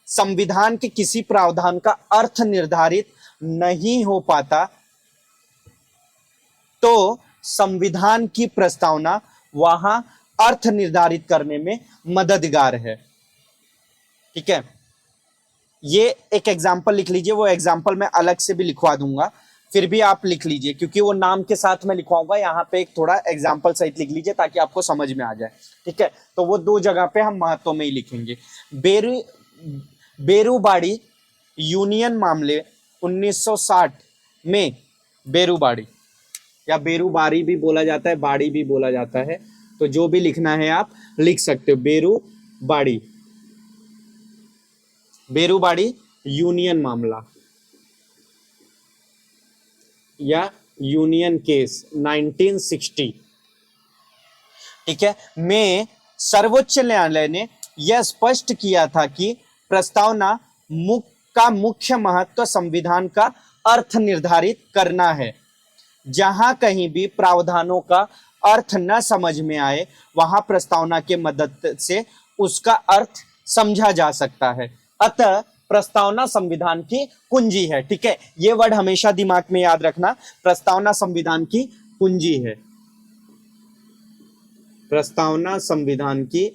संविधान के किसी प्रावधान का अर्थ निर्धारित नहीं हो पाता तो संविधान की प्रस्तावना वहां अर्थ निर्धारित करने में मददगार है। ठीक है, ये एक एग्जाम्पल लिख लीजिए, वो एग्जाम्पल मैं अलग से भी लिखवा दूंगा, फिर भी आप लिख लीजिए, क्योंकि वो नाम के साथ मैं लिखवाऊंगा, यहाँ पे एक थोड़ा एग्जाम्पल सहित लिख लीजिए ताकि आपको समझ में आ जाए। ठीक है, तो वो 2 जगह पे हम महत्व में ही लिखेंगे। बेरूबाड़ी यूनियन मामले 1960 में, बेरूबाड़ी या बेरूबारी भी बोला जाता है, बाड़ी भी बोला जाता है, तो जो भी लिखना है आप लिख सकते हो। बेरूबाड़ी यूनियन मामला या यूनियन केस 1960, ठीक है, में सर्वोच्च न्यायालय ने यह स्पष्ट किया था कि प्रस्तावना का मुख्य महत्व संविधान का अर्थ निर्धारित करना है। जहां कहीं भी प्रावधानों का अर्थ न समझ में आए, वहां प्रस्तावना के मदद से उसका अर्थ समझा जा सकता है। अतः प्रस्तावना संविधान की कुंजी है। ठीक है, ये वर्ड हमेशा दिमाग में याद रखना, प्रस्तावना संविधान की कुंजी है। प्रस्तावना संविधान की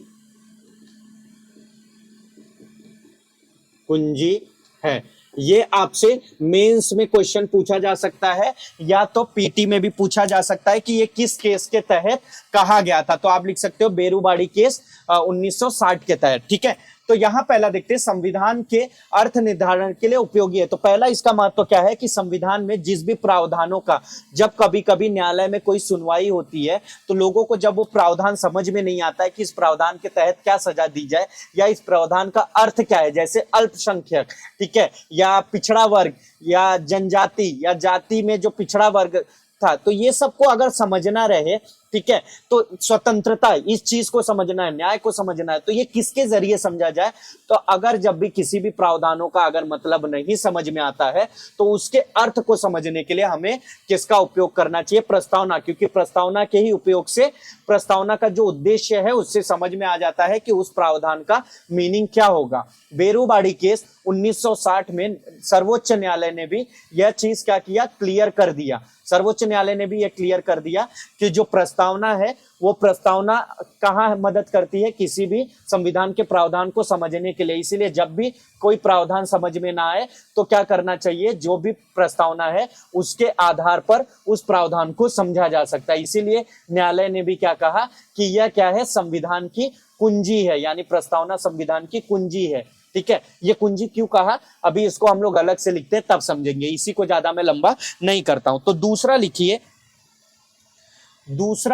कुंजी है। ये आपसे मेंस में क्वेश्चन पूछा जा सकता है या तो पीटी में भी पूछा जा सकता है कि ये किस केस के तहत कहा गया था। तो आप लिख सकते हो बेरूबाड़ी केस 1960 के तहत। ठीक है, तो यहां पहला देखते हैं संविधान के अर्थ निर्धारण के लिए उपयोगी है। तो पहला इसका महत्व क्या है कि संविधान में जिस भी प्रावधानों का जब कभी कभी न्यायालय में कोई सुनवाई होती है तो लोगों को जब वो प्रावधान समझ में नहीं आता है कि इस प्रावधान के तहत क्या सजा दी जाए या इस प्रावधान का अर्थ क्या है, जैसे अल्पसंख्यक, ठीक है, या पिछड़ा वर्ग या जनजाति या जाति में जो पिछड़ा वर्ग था, तो ये सबको अगर समझना रहे, ठीक है, तो स्वतंत्रता, इस चीज को समझना है, न्याय को समझना है, तो ये किसके जरिए समझा जाए। तो अगर जब भी किसी भी प्रावधानों का अगर मतलब नहीं समझ में आता है तो उसके अर्थ को समझने के लिए हमें किसका उपयोग करना चाहिए, प्रस्तावना, क्योंकि प्रस्तावना के ही उपयोग से प्रस्तावना का जो उद्देश्य है उससे समझ में आ जाता है कि उस प्रावधान का मीनिंग क्या होगा। बेरूबाड़ी केस 1960 में सर्वोच्च न्यायालय ने भी यह चीज क्या किया, क्लियर कर दिया। सर्वोच्च न्यायालय ने भी यह क्लियर कर दिया कि जो प्रस्तावना है वो प्रस्तावना कहाँ मदद करती है, किसी भी संविधान के प्रावधान को समझने के लिए। इसीलिए जब भी कोई प्रावधान समझ में ना आए तो क्या करना चाहिए, जो भी प्रस्तावना है उसके आधार पर उस प्रावधान को समझा जा सकता है। इसीलिए न्यायालय ने भी क्या कहा कि यह क्या है, संविधान की कुंजी है, यानी प्रस्तावना संविधान की कुंजी है। ठीक है, ये कुंजी क्यों कहा, अभी इसको हम लोग अलग से लिखते हैं तब समझेंगे, इसी को ज्यादा मैं लंबा नहीं करता हूं। तो दूसरा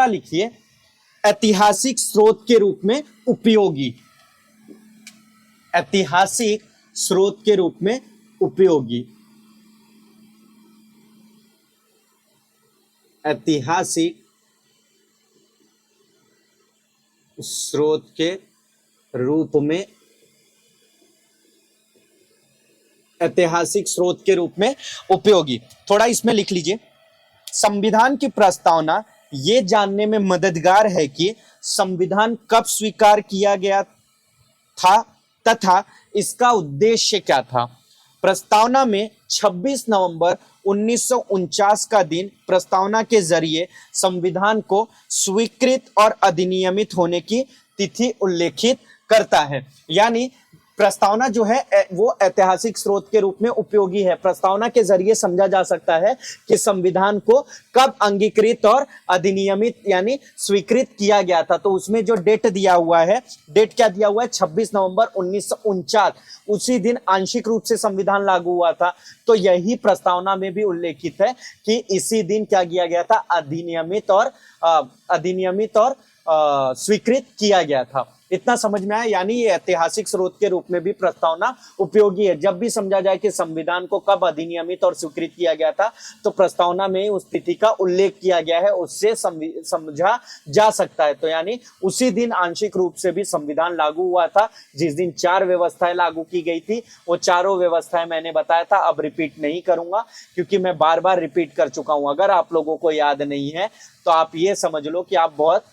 लिखिए ऐतिहासिक स्रोत के रूप में उपयोगी। ऐतिहासिक स्रोत के रूप में उपयोगी। ऐतिहासिक स्रोत के रूप में, ऐतिहासिक स्रोत के रूप में उपयोगी। थोड़ा इसमें लिख लीजिए, संविधान की प्रस्तावना ये जानने में मददगार है कि संविधान कब स्वीकार किया गया था तथा इसका उद्देश्य क्या था। प्रस्तावना में 26 नवंबर 1949 का दिन प्रस्तावना के जरिए संविधान को स्वीकृत और अधिनियमित होने की तिथि उल्लेखित करता है। यानी प्रस्तावना जो है वो ऐतिहासिक स्रोत के रूप में उपयोगी है। प्रस्तावना के जरिए समझा जा सकता है कि संविधान को कब अंगीकृत और अधिनियमित यानी स्वीकृत किया गया था। तो उसमें जो डेट दिया हुआ है, डेट क्या दिया हुआ है, 26 नवंबर 1949, उसी दिन आंशिक रूप से संविधान लागू हुआ था। तो यही प्रस्तावना में भी उल्लेखित है कि इसी दिन क्या किया गया था, अधिनियमित और स्वीकृत किया गया था। इतना समझ में आया, यानी ये ऐतिहासिक स्रोत के रूप में भी प्रस्तावना उपयोगी है। जब भी समझा जाए कि संविधान को कब अधिनियमित और स्वीकृत किया गया था तो प्रस्तावना में उस तिथि का उल्लेख किया गया है, उससे समझा जा सकता है। तो यानी उसी दिन आंशिक रूप से भी संविधान लागू हुआ था, जिस दिन 4 व्यवस्थाएं लागू की गई थी। वो चारों व्यवस्थाएं मैंने बताया था, अब रिपीट नहीं करूंगा क्योंकि मैं बार बार रिपीट कर चुका हूं। अगर आप लोगों को याद नहीं है तो आप ये समझ लो कि आप बहुत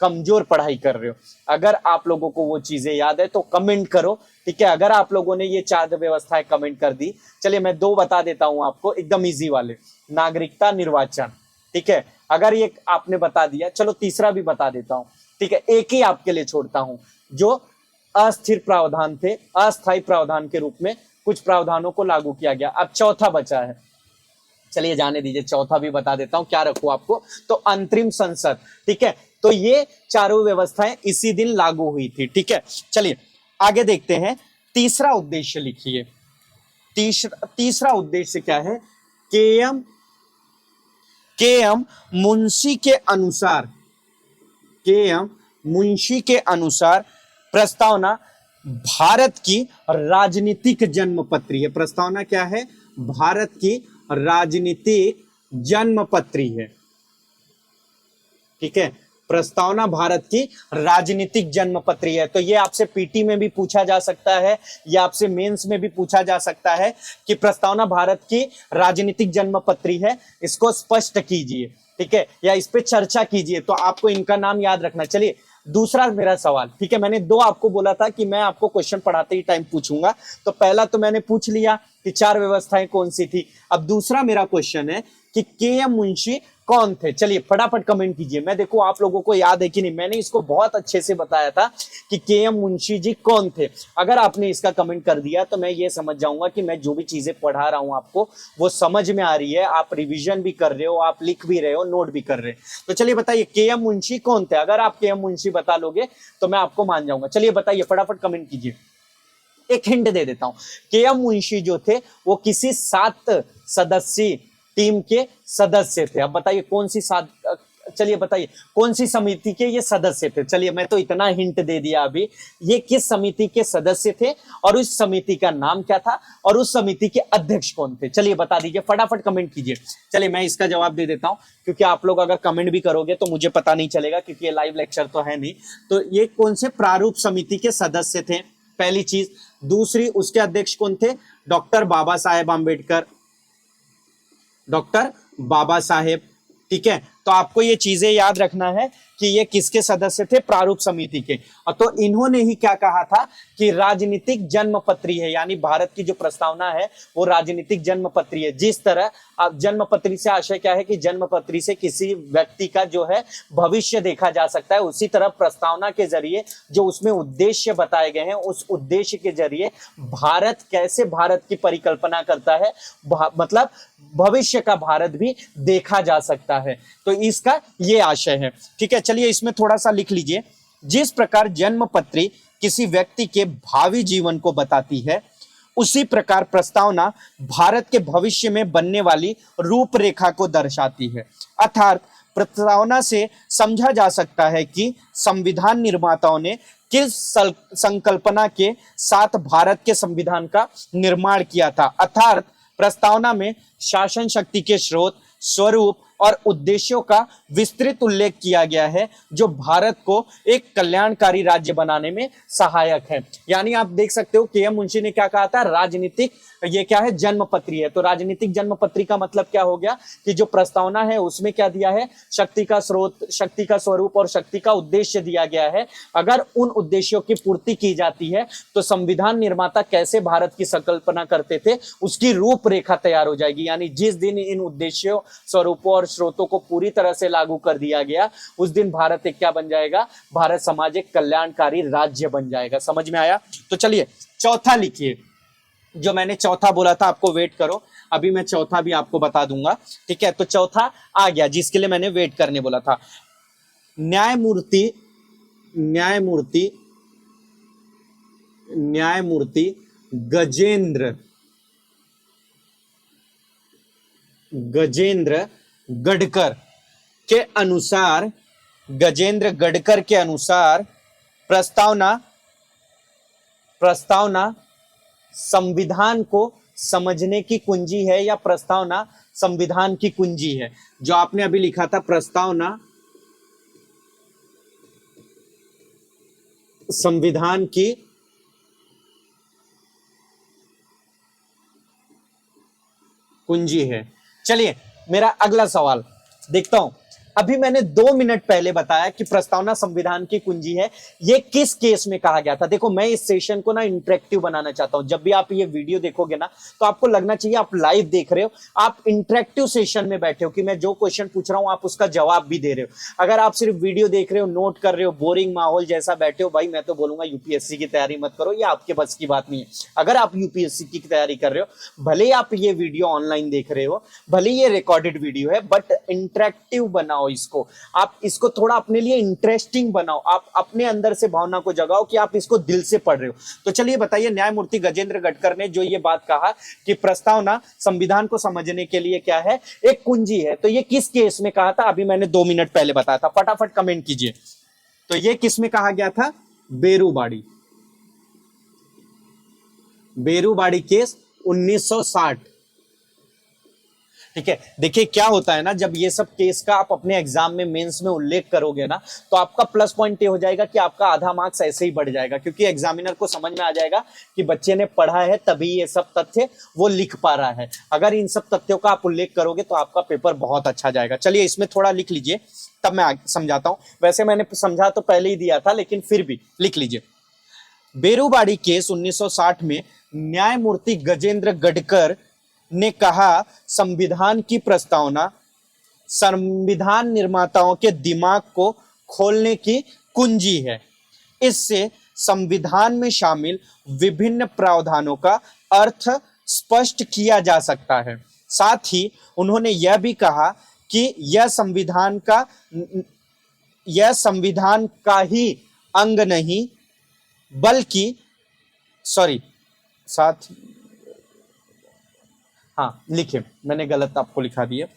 कमजोर पढ़ाई कर रहे हो। अगर आप लोगों को वो चीजें याद है तो कमेंट करो, ठीक है। अगर आप लोगों ने ये 4 व्यवस्थाएं कमेंट कर दी, चलिए मैं 2 बता देता हूं आपको, एकदम इजी वाले, नागरिकता, निर्वाचन, ठीक है। अगर ये आपने बता दिया, चलो तीसरा भी बता देता हूं, ठीक है। एक ही आपके लिए छोड़ता हूं, जो अस्थिर प्रावधान थे, अस्थायी प्रावधान के रूप में कुछ प्रावधानों को लागू किया गया। अब चौथा बचा है, चलिए जाने दीजिए, चौथा भी बता देता हूं। क्या रखूं आपको, तो अंतरिम संसद, ठीक है। तो ये चारों व्यवस्थाएं इसी दिन लागू हुई थी, ठीक है। चलिए आगे देखते हैं, तीसरा उद्देश्य लिखिए। तीसरा उद्देश्य क्या है, केएम मुंशी के अनुसार प्रस्तावना भारत की राजनीतिक जन्मपत्री है। प्रस्तावना क्या है, भारत की राजनीतिक जन्मपत्री है, ठीक है। प्रस्तावना भारत की राजनीतिक जन्मपत्री है। तो ये आपसे पीटी में भी पूछा जा सकता है, या आपसे मेंस में भी पूछा जा सकता है कि प्रस्तावना भारत की राजनीतिक जन्मपत्री है, इसको स्पष्ट कीजिए, ठीक है, या इस पे चर्चा कीजिए। तो आपको इनका नाम याद रखना। चलिए दूसरा मेरा सवाल, ठीक है, मैंने 2 आपको बोला था कि मैं आपको क्वेश्चन पढ़ाते ही टाइम पूछूंगा। तो पहला तो मैंने पूछ लिया कि 4 व्यवस्थाएं कौन सी थी। अब दूसरा मेरा क्वेश्चन है कि के.एम. मुंशी कौन थे? चलिए फटाफट कमेंट कीजिए। मैं देखो आप लोगों को याद है कि नहीं, मैंने इसको बहुत अच्छे से बताया था कि के.एम. मुंशी जी कौन थे। अगर आपने इसका कमेंट कर दिया तो मैं ये समझ जाऊंगा कि मैं जो भी चीजें पढ़ा रहा हूं आपको वो समझ में आ रही है, आप रिवीजन भी कर रहे हो, आप लिख भी रहे हो, नोट भी कर रहे हो। तो चलिए बताइए के.एम. मुंशी कौन थे? अगर आप के.एम. मुंशी बता लोगे तो मैं आपको मान जाऊंगा। चलिए बताइए फटाफट कमेंट कीजिए। एक हिंट दे देता हूं, के.एम. मुंशी जो थे वो किसी 7 सदस्यीय टीम के सदस्य थे। अब बताइए कौन सी चलिए बताइए कौन सी समिति के ये सदस्य थे? चलिए मैं तो इतना हिंट दे दिया अभी, ये किस समिति के सदस्य थे और उस समिति का नाम क्या था और उस समिति के अध्यक्ष कौन थे? चलिए बता दीजिए, फटाफट कमेंट कीजिए। चलिए मैं इसका जवाब दे देता हूं, क्योंकि आप लोग अगर कमेंट भी करोगे तो मुझे पता नहीं चलेगा, क्योंकि ये लाइव लेक्चर तो है नहीं। तो ये कौन से प्रारूप समिति के सदस्य थे, पहली चीज। दूसरी, उसके अध्यक्ष कौन थे? Doctor Baba Saheb Ambedkar, doctor Baba Saheb. ठीक है, तो आपको ये चीजें याद रखना है कि ये किसके सदस्य थे? प्रारूप समिति के। और तो इन्होंने ही क्या कहा था कि राजनीतिक जन्मपत्री है, यानी भारत की जो प्रस्तावना है वो राजनीतिक जन्मपत्री है। जिस तरह अब जन्मपत्री से आशय क्या है कि जन्मपत्री से किसी व्यक्ति का जो है भविष्य देखा जा सकता है, उसी तरह प्रस्तावना के जरिए जो उसमें उद्देश्य बताए गए हैं, उस उद्देश्य के जरिए भारत कैसे भारत की परिकल्पना करता है, मतलब भविष्य का भारत भी देखा जा सकता है। तो इसका ये आशय है। ठीक है, चलिए इसमें थोड़ा सा लिख लीजिए। जिस प्रकार जन्मपत्री किसी व्यक्ति के भावी जीवन को बताती है, उसी प्रकार प्रस्तावना भारत के भविष्य में बनने वाली रूपरेखा को दर्शाती है। अर्थात प्रस्तावना से समझा जा सकता है कि संविधान निर्माताओं ने किस संकल्पना के साथ भारत के संविधान का निर्माण किया था। अर्थात प्रस्तावना में शासन शक्ति के स्रोत, स्वरूप और उद्देश्यों का विस्तृत उल्लेख किया गया है, जो भारत को एक कल्याणकारी राज्य बनाने में सहायक है। यानी आप देख सकते हो के.एम. मुंशी ने क्या कहा था? राजनीतिक, ये क्या है? जन्मपत्री है। तो राजनीतिक जन्मपत्री का मतलब क्या हो गया कि जो प्रस्तावना है उसमें क्या दिया है? शक्ति का स्रोत, शक्ति का स्वरूप और शक्ति का उद्देश्य दिया गया है। अगर उन उद्देश्यों की पूर्ति की जाती है तो संविधान निर्माता कैसे भारत की संकल्पना करते थे उसकी रूपरेखा तैयार हो जाएगी। यानी जिस दिन इन उद्देश्यों, स्वरूपों और स्रोतों को पूरी तरह से लागू कर दिया गया, उस दिन भारत एक क्या बन जाएगा? भारत समाज एक कल्याणकारी राज्य बन जाएगा। समझ में आया? तो चलिए चौथा लिखिए। जो मैंने चौथा बोला था, आपको वेट करो, अभी मैं चौथा भी आपको बता दूंगा। ठीक है, तो चौथा आ गया जिसके लिए मैंने वेट करने बोला था। न्यायमूर्ति न्यायमूर्ति न्यायमूर्ति गजेंद्र गडकर के अनुसार, गजेंद्र गडकर के अनुसार प्रस्तावना संविधान को समझने की कुंजी है, या प्रस्तावना संविधान की कुंजी है। जो आपने अभी लिखा था, प्रस्तावना संविधान की कुंजी है। चलिए मेरा अगला सवाल देखता हूं। अभी मैंने 2 मिनट पहले बताया कि प्रस्तावना संविधान की कुंजी है। ये किस केस में कहा गया था? देखो मैं इस सेशन को ना इंटरेक्टिव बनाना चाहता हूं। जब भी आप ये वीडियो देखोगे ना तो आपको लगना चाहिए आप लाइव देख रहे हो, आप इंटरेक्टिव सेशन में बैठे हो, कि मैं जो क्वेश्चन पूछ रहा हूं आप उसका जवाब भी दे रहे हो। अगर आप सिर्फ वीडियो देख रहे हो, नोट कर रहे हो, बोरिंग माहौल जैसा बैठे हो, भाई मैं तो बोलूंगा यूपीएससी की तैयारी मत करो, ये आपके बस की बात नहीं है। अगर आप यूपीएससी की तैयारी कर रहे हो, भले आप ये वीडियो ऑनलाइन देख रहे हो, भले ये रिकॉर्डेड वीडियो है, बट इंटरेक्टिव बनाओ इसको। आप इसको थोड़ा अपने लिए इंटरेस्टिंग बनाओ, आप अपने अंदर से भावना को जगाओ कि आप इसको दिल से पढ़ रहे हो। तो चलिए बताइए, न्यायमूर्ति गजेंद्र गडकर ने जो ये बात कहा कि प्रस्तावना संविधान को समझने के लिए क्या है? एक कुंजी है, तो ये किस केस में कहा था? अभी मैंने 2 मिनट पहले बताया था, फटाफट कमेंट कीजिए। तो ये किस में कहा गया था? बेरूबाड़ी केस 1960। ठीक है, देखिए क्या होता है ना, जब ये सब केस का आप अपने एग्जाम में, मेंस में उल्लेख करोगे ना, तो आपका प्लस पॉइंट ये हो जाएगा कि आपका आधा मार्क्स ऐसे ही बढ़ जाएगा, क्योंकि एग्जामिनर को समझ में आ जाएगा कि बच्चे ने पढ़ा है तभी ये सब तथ्य वो लिख पा रहा है। अगर इन सब तथ्यों का आप उल्लेख करोगे तो आपका पेपर बहुत अच्छा जाएगा। चलिए इसमें थोड़ा लिख लीजिए, तब मैं समझाता हूं। वैसे मैंने समझा तो पहले ही दिया था, लेकिन फिर भी लिख लीजिए। बेरूबाड़ी केस 1960 में न्यायमूर्ति गजेंद्र गडकर ने कहा, संविधान की प्रस्तावना संविधान निर्माताओं के दिमाग को खोलने की कुंजी है। इससे संविधान में शामिल विभिन्न प्रावधानों का अर्थ स्पष्ट किया जा सकता है। साथ ही उन्होंने यह भी कहा कि यह संविधान का ही अंग नहीं बल्कि साथ लिखे, मैंने गलत आपको लिखा दिया।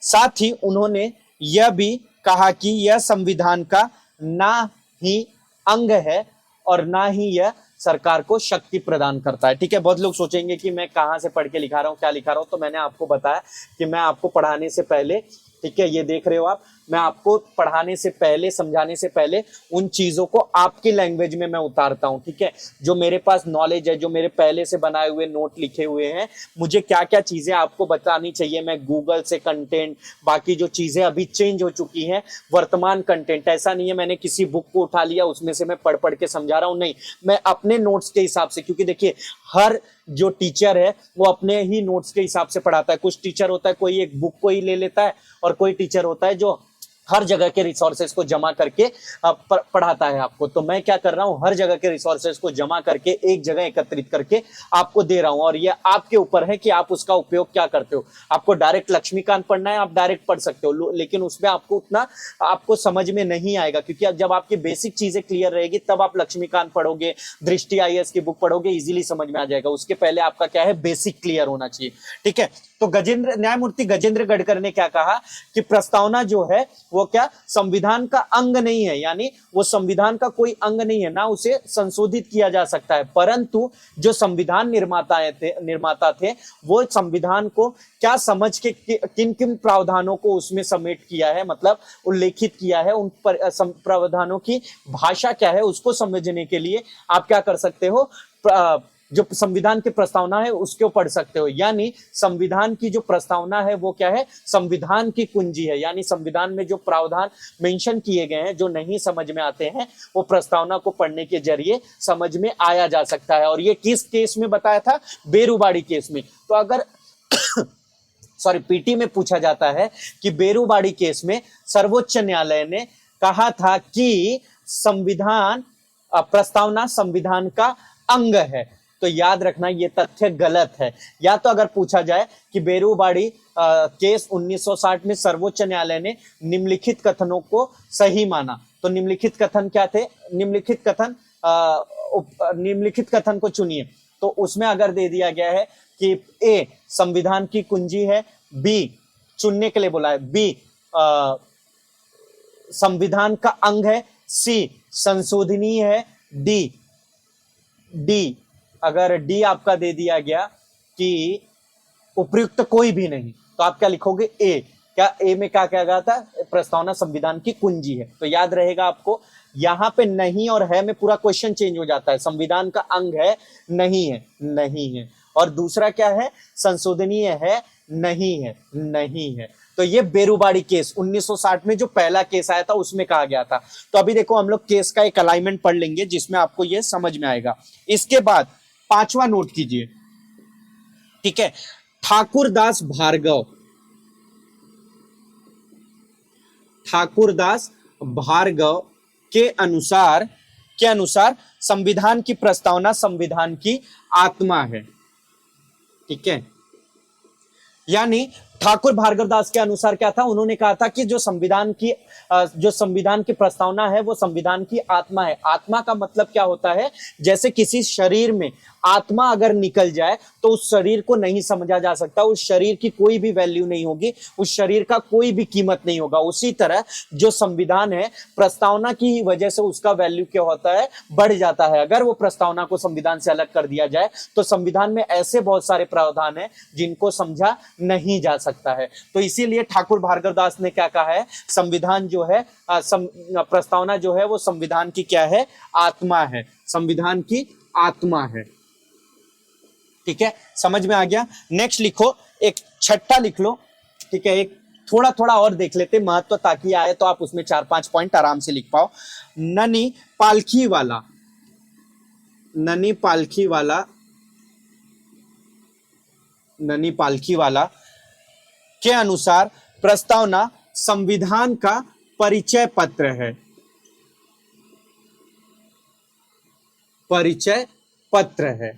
साथ ही उन्होंने यह भी कहा कि यह संविधान का ना ही अंग है और ना ही यह सरकार को शक्ति प्रदान करता है। ठीक है, बहुत लोग सोचेंगे कि मैं कहाँ से पढ़ के लिखा रहा हूँ, क्या लिखा रहा हूँ। तो मैंने आपको बताया कि मैं आपको पढ़ाने से पहले, ठीक है, ये देख रहे हो आप, मैं आपको पढ़ाने से पहले, समझाने से पहले उन चीजों को आपकी लैंग्वेज में मैं उतारता हूं। ठीक है, जो मेरे पास नॉलेज है, जो मेरे पहले से बनाए हुए नोट लिखे हुए हैं, मुझे क्या क्या चीजें आपको बतानी चाहिए, मैं गूगल से कंटेंट, बाकी जो चीजें अभी चेंज हो चुकी हैं, वर्तमान कंटेंट, ऐसा नहीं है मैंने किसी बुक को उठा लिया उसमें से मैं पढ़ पढ़ के समझा रहा हूं, नहीं, मैं अपने नोट्स के हिसाब से, क्योंकि देखिए हर जो टीचर है वो अपने ही नोट्स के हिसाब से पढ़ाता है। कुछ टीचर होता है कोई एक बुक को ही ले लेता है, और कोई टीचर होता है जो हर जगह के रिसोर्सेज को जमा करके पढ़ाता है आपको। तो मैं क्या कर रहा हूं, हर जगह के रिसोर्सेज को जमा करके एक जगह एकत्रित करके आपको दे रहा हूं, और ये आपके ऊपर है कि आप उसका उपयोग क्या करते हो। आपको डायरेक्ट लक्ष्मीकांत पढ़ना है, आप डायरेक्ट पढ़ सकते हो, लेकिन उसमें आपको उतना आपको समझ में नहीं आएगा, क्योंकि अब जब आपकी बेसिक चीजें क्लियर रहेगी तब आप लक्ष्मीकांत पढ़ोगे, दृष्टि IAS की बुक पढ़ोगे, इजीली समझ में आ जाएगा। उसके पहले आपका क्या है, बेसिक क्लियर होना चाहिए। ठीक है, तो न्यायमूर्ति गजेंद्र गडकर ने क्या कहा कि प्रस्तावना जो है वो क्या संविधान का अंग नहीं है, यानी वो संविधान का कोई अंग नहीं है, ना उसे संशोधित किया जा सकता है, परंतु जो संविधान निर्माता थे वो संविधान को क्या समझ के किन किन प्रावधानों को उसमें समेट किया है, मतलब उल्लेखित किया है, उन प्रावधानों की भाषा क्या है उसको समझने के लिए आप क्या कर सकते हो, जो संविधान की प्रस्तावना है उसको पढ़ सकते हो। यानी संविधान की जो प्रस्तावना है वो क्या है, संविधान की कुंजी है, यानी संविधान में जो प्रावधान मेंशन किए गए हैं जो नहीं समझ में आते हैं वो प्रस्तावना को पढ़ने के जरिए समझ में आया जा सकता है। और ये किस केस में बताया था, बेरुबाड़ी केस में। तो अगर पीटी में पूछा जाता है कि बेरुबाड़ी केस में सर्वोच्च न्यायालय ने कहा था कि संविधान प्रस्तावना संविधान का अंग है, तो याद रखना ये तथ्य गलत है। या तो अगर पूछा जाए कि बेरुबाड़ी केस 1960 में सर्वोच्च न्यायालय ने निम्नलिखित कथनों को सही माना, तो निम्नलिखित कथन क्या थे, निम्नलिखित कथन को चुनिए। तो उसमें अगर दे दिया गया है कि ए संविधान की कुंजी है, बी चुनने के लिए बोला है, बी संविधान का अंग है, सी संशोधनीय है, डी अगर डी आपका दे दिया गया कि उपयुक्त कोई भी नहीं, तो आप क्या लिखोगे, ए। क्या ए में क्या क्या गया था, प्रस्तावना संविधान की कुंजी है। तो याद रहेगा आपको, यहां पे नहीं और है में पूरा क्वेश्चन चेंज हो जाता है। संविधान का अंग है, नहीं है, नहीं है, और दूसरा क्या है, संशोधनीय है, नहीं है, नहीं है। तो ये बेरुबाड़ी केस 1960 में जो पहला केस आया था उसमें कहा गया था। तो अभी देखो हम लोग केस का एक अलाइनमेंट पढ़ लेंगे जिसमें आपको ये समझ में आएगा। इसके बाद 5वां नोट कीजिए, ठीक है, ठाकुरदास भार्गव के अनुसार संविधान की प्रस्तावना संविधान की आत्मा है। ठीक है, यानी ठाकुर भार्गव दास के अनुसार क्या था, उन्होंने कहा था कि जो संविधान की प्रस्तावना है वो संविधान की आत्मा है। आत्मा का मतलब क्या होता है, जैसे किसी शरीर में आत्मा अगर निकल जाए तो उस शरीर को नहीं समझा जा सकता, उस शरीर की कोई भी वैल्यू नहीं होगी, उस शरीर का कोई भी कीमत नहीं होगा। उसी तरह जो संविधान है, प्रस्तावना की वजह से उसका वैल्यू क्या होता है, बढ़ जाता है। अगर वो प्रस्तावना को संविधान से अलग कर दिया जाए तो संविधान में ऐसे बहुत सारे प्रावधान हैं जिनको समझा नहीं जा सकता है। तो इसीलिए ठाकुर भार्गव दास ने क्या कहा है, संविधान जो है, प्रस्तावना जो है वो संविधान की क्या है, आत्मा है, संविधान की आत्मा है। ठीक है, समझ में आ गया। नेक्स्ट लिखो, एक छठा लिख लो। ठीक है, एक थोड़ा थोड़ा और देख लेते महत्व, ताकि आए तो आप उसमें 4-5 पॉइंट आराम से लिख पाओ। ननी पालखी वाला ननी पालखीवाला के अनुसार प्रस्तावना संविधान का परिचय पत्र है। परिचय पत्र है,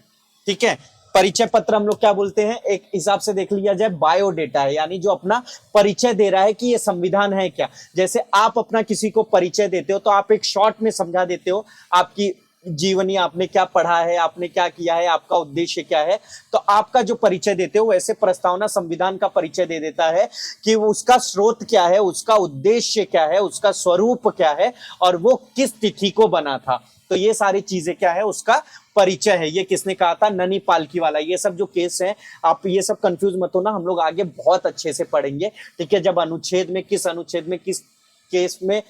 ठीक है। परिचय पत्र हम लोग क्या बोलते हैं, एक हिसाब से देख लिया जाए बायोडेटा है, यानी जो अपना परिचय दे रहा है कि ये संविधान है क्या। जैसे आप अपना किसी को परिचय देते हो तो आप एक शॉर्ट में समझा देते हो आपकी जीवनी, आपने क्या पढ़ा है, आपने क्या किया है, आपका उद्देश्य क्या है। तो आपका जो परिचय देते हो, वैसे प्रस्तावना संविधान का परिचय दे देता है कि वो उसका स्रोत क्या है, उसका उद्देश्य क्या है, उसका स्वरूप क्या है और वो किस तिथि को बना था। तो ये सारी चीजें क्या है, उसका परिचय है। ये किसने कहा था, ननी पालखीवाला। ये सब जो केस है, आप ये सब कंफ्यूज मत होना, हम लोग आगे बहुत अच्छे से पढ़ेंगे, ठीक है। जब अनुच्छेद में किस केस में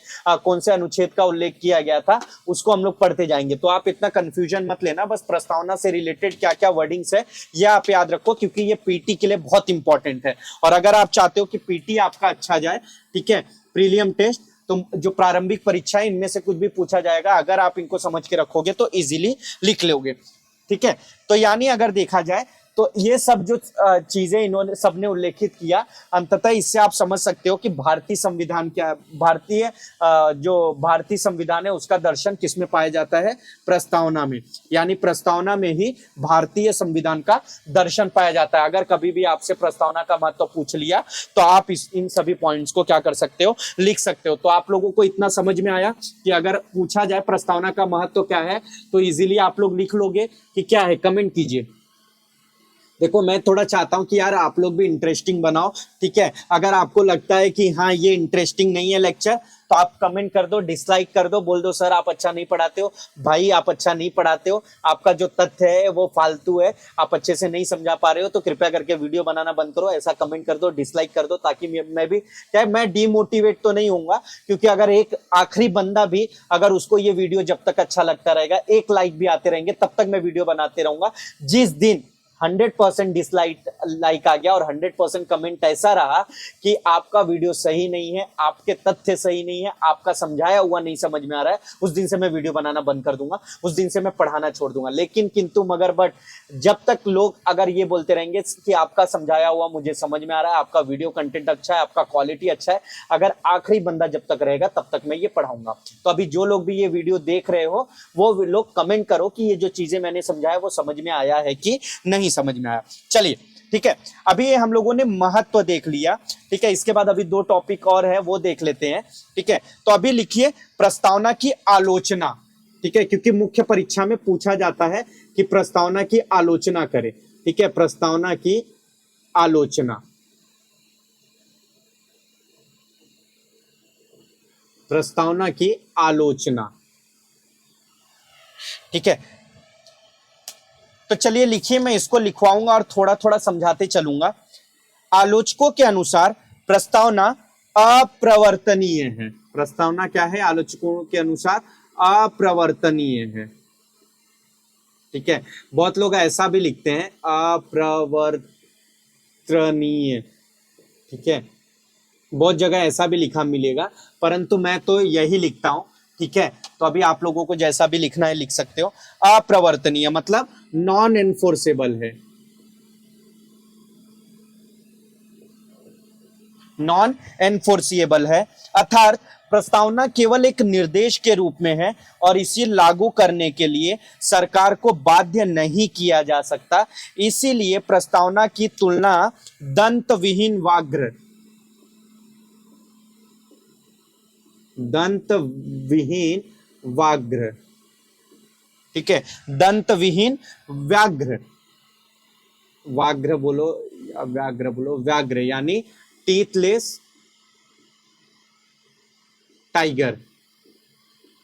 कौन से अनुच्छेद का उल्लेख किया गया था, उसको हम लोग पढ़ते जाएंगे। तो आप इतना कंफ्यूजन मत लेना, बस प्रस्तावना से रिलेटेड क्या क्या वर्डिंग्स है ये आप याद रखो, क्योंकि ये पीटी के लिए बहुत इंपॉर्टेंट है। और अगर आप चाहते हो कि पीटी आपका अच्छा जाए, ठीक है, प्रीलियम टेस्ट, तो जो प्रारंभिक परीक्षा है इनमें से कुछ भी पूछा जाएगा, अगर आप इनको समझ के रखोगे तो इजीली लिख लोगे, ठीक है। तो यानी अगर देखा जाए तो ये सब जो चीजें इन्होंने सबने उल्लेखित किया, अंततः इससे आप समझ सकते हो कि भारतीय संविधान क्या है। जो भारतीय संविधान है उसका दर्शन किसमें पाया जाता है, प्रस्तावना में। यानी प्रस्तावना में ही भारतीय संविधान का दर्शन पाया जाता है। अगर कभी भी आपसे प्रस्तावना का महत्व पूछ लिया तो आप इन सभी पॉइंट्स को क्या कर सकते हो, लिख सकते हो। तो आप लोगों को इतना समझ में आया कि अगर पूछा जाए प्रस्तावना का महत्व क्या है तो इजीली आप लोग लिख लोगे कि क्या है। कमेंट कीजिए। देखो मैं थोड़ा चाहता हूं कि यार आप लोग भी इंटरेस्टिंग बनाओ, ठीक है। अगर आपको लगता है कि हाँ ये इंटरेस्टिंग नहीं है लेक्चर, तो आप कमेंट कर दो, डिसलाइक कर दो, बोल दो सर आप अच्छा नहीं पढ़ाते हो, भाई आप अच्छा नहीं पढ़ाते हो, आपका जो तथ्य है वो फालतू है, आप अच्छे से नहीं समझा पा रहे हो, तो कृपया करके वीडियो बनाना बंद करो। ऐसा कमेंट कर दो, डिसलाइक कर दो, ताकि मैं भी क्या, मैं डीमोटिवेट तो नहीं होऊंगा, क्योंकि अगर एक आखिरी बंदा भी अगर उसको ये वीडियो जब तक अच्छा लगता रहेगा, एक लाइक भी आते रहेंगे, तब तक मैं वीडियो बनाते रहूंगा। जिस दिन 100% डिसलाइक आ गया और 100% कमेंट ऐसा रहा कि आपका वीडियो सही नहीं है, आपके तथ्य सही नहीं है, आपका समझाया हुआ नहीं समझ में आ रहा है, उस दिन से मैं वीडियो बनाना बंद कर दूंगा, उस दिन से मैं पढ़ाना छोड़ दूंगा। लेकिन किंतु मगर बट जब तक लोग अगर ये बोलते रहेंगे कि आपका समझाया हुआ मुझे समझ में आ रहा है, आपका वीडियो कंटेंट अच्छा है, आपका क्वालिटी अच्छा है, अगर आखिरी बंदा जब तक रहेगा तब तक मैं ये पढ़ाऊंगा। तो अभी जो लोग भी ये वीडियो देख रहे हो वो लोग कमेंट करो कि ये जो चीजें मैंने समझाया वो समझ में आया है कि नहीं समझ में आया। चलिए ठीक है, अभी ये हम लोगों ने महत्व देख लिया, ठीक है। इसके बाद अभी 2 टॉपिक और है वो देख लेते हैं, ठीक है। तो अभी लिखिए प्रस्तावना की आलोचना, ठीक है, क्योंकि मुख्य परीक्षा में पूछा जाता है कि प्रस्तावना की आलोचना करें, ठीक है। प्रस्तावना की आलोचना, प्रस्तावना की आलोचना, ठीक है। तो चलिए लिखिए, मैं इसको लिखवाऊंगा और थोड़ा थोड़ा समझाते चलूंगा। आलोचकों के अनुसार प्रस्तावना अप्रवर्तनीय है। प्रस्तावना क्या है, आलोचकों के अनुसार अप्रवर्तनीय है, ठीक है। बहुत लोग ऐसा भी लिखते हैं अप्रवर्तनीय, ठीक है, बहुत जगह ऐसा भी लिखा मिलेगा, परंतु मैं तो यही लिखता हूं, ठीक है। तो अभी आप लोगों को जैसा भी लिखना है लिख सकते हो। अप्रवर्तनीय मतलब नॉन एनफोर्सेबल है, नॉन एनफोर्सिएबल है, अर्थात प्रस्तावना केवल एक निर्देश के रूप में है और इसे लागू करने के लिए सरकार को बाध्य नहीं किया जा सकता। इसीलिए प्रस्तावना की तुलना दंतविहीन व्याघ्र, दंतविहीन व्याघ्र, ठीक है, दंतविहीन व्याघ्र, व्याघ्र बोलो या व्याघ्र बोलो, व्याघ्र यानी टीथलेस टाइगर,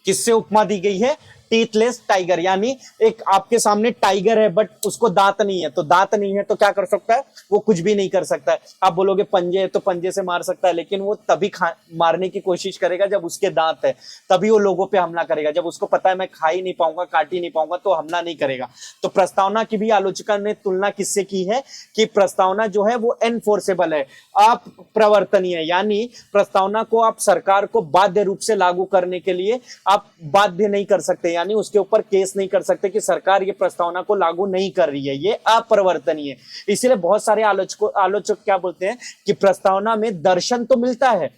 किससे उपमा दी गई है, टीथलेस टाइगर। यानी एक आपके सामने टाइगर है बट उसको दांत नहीं है, तो दांत नहीं है तो क्या कर सकता है, वो कुछ भी नहीं कर सकता है। आप बोलोगे पंजे है तो पंजे से मार सकता है, लेकिन वो तभी मारने की कोशिश करेगा जब उसके दांत है, तभी वो लोगों पे हमला करेगा। जब उसको पता है मैं खा ही नहीं पाऊंगा, काट ही नहीं पाऊंगा, तो हमला नहीं करेगा। तो प्रस्तावना की भी आलोचकों ने तुलना किससे की है कि प्रस्तावना जो है वो एनफोर्सेबल है, अप्रवर्तनीय है, यानी प्रस्तावना को आप सरकार को बाध्य रूप से लागू करने के लिए आप बाध्य नहीं कर सकते, यानी उसके ऊपर केस नहीं कर सकते कि सरकार ये प्रस्तावना को लागू नहीं कर रही है, ये अपरिवर्तनीय है। इसीलिए बहुत सारे आलोचक क्या बोलते हैं कि प्रस्तावना में दर्शन तो मिलता है,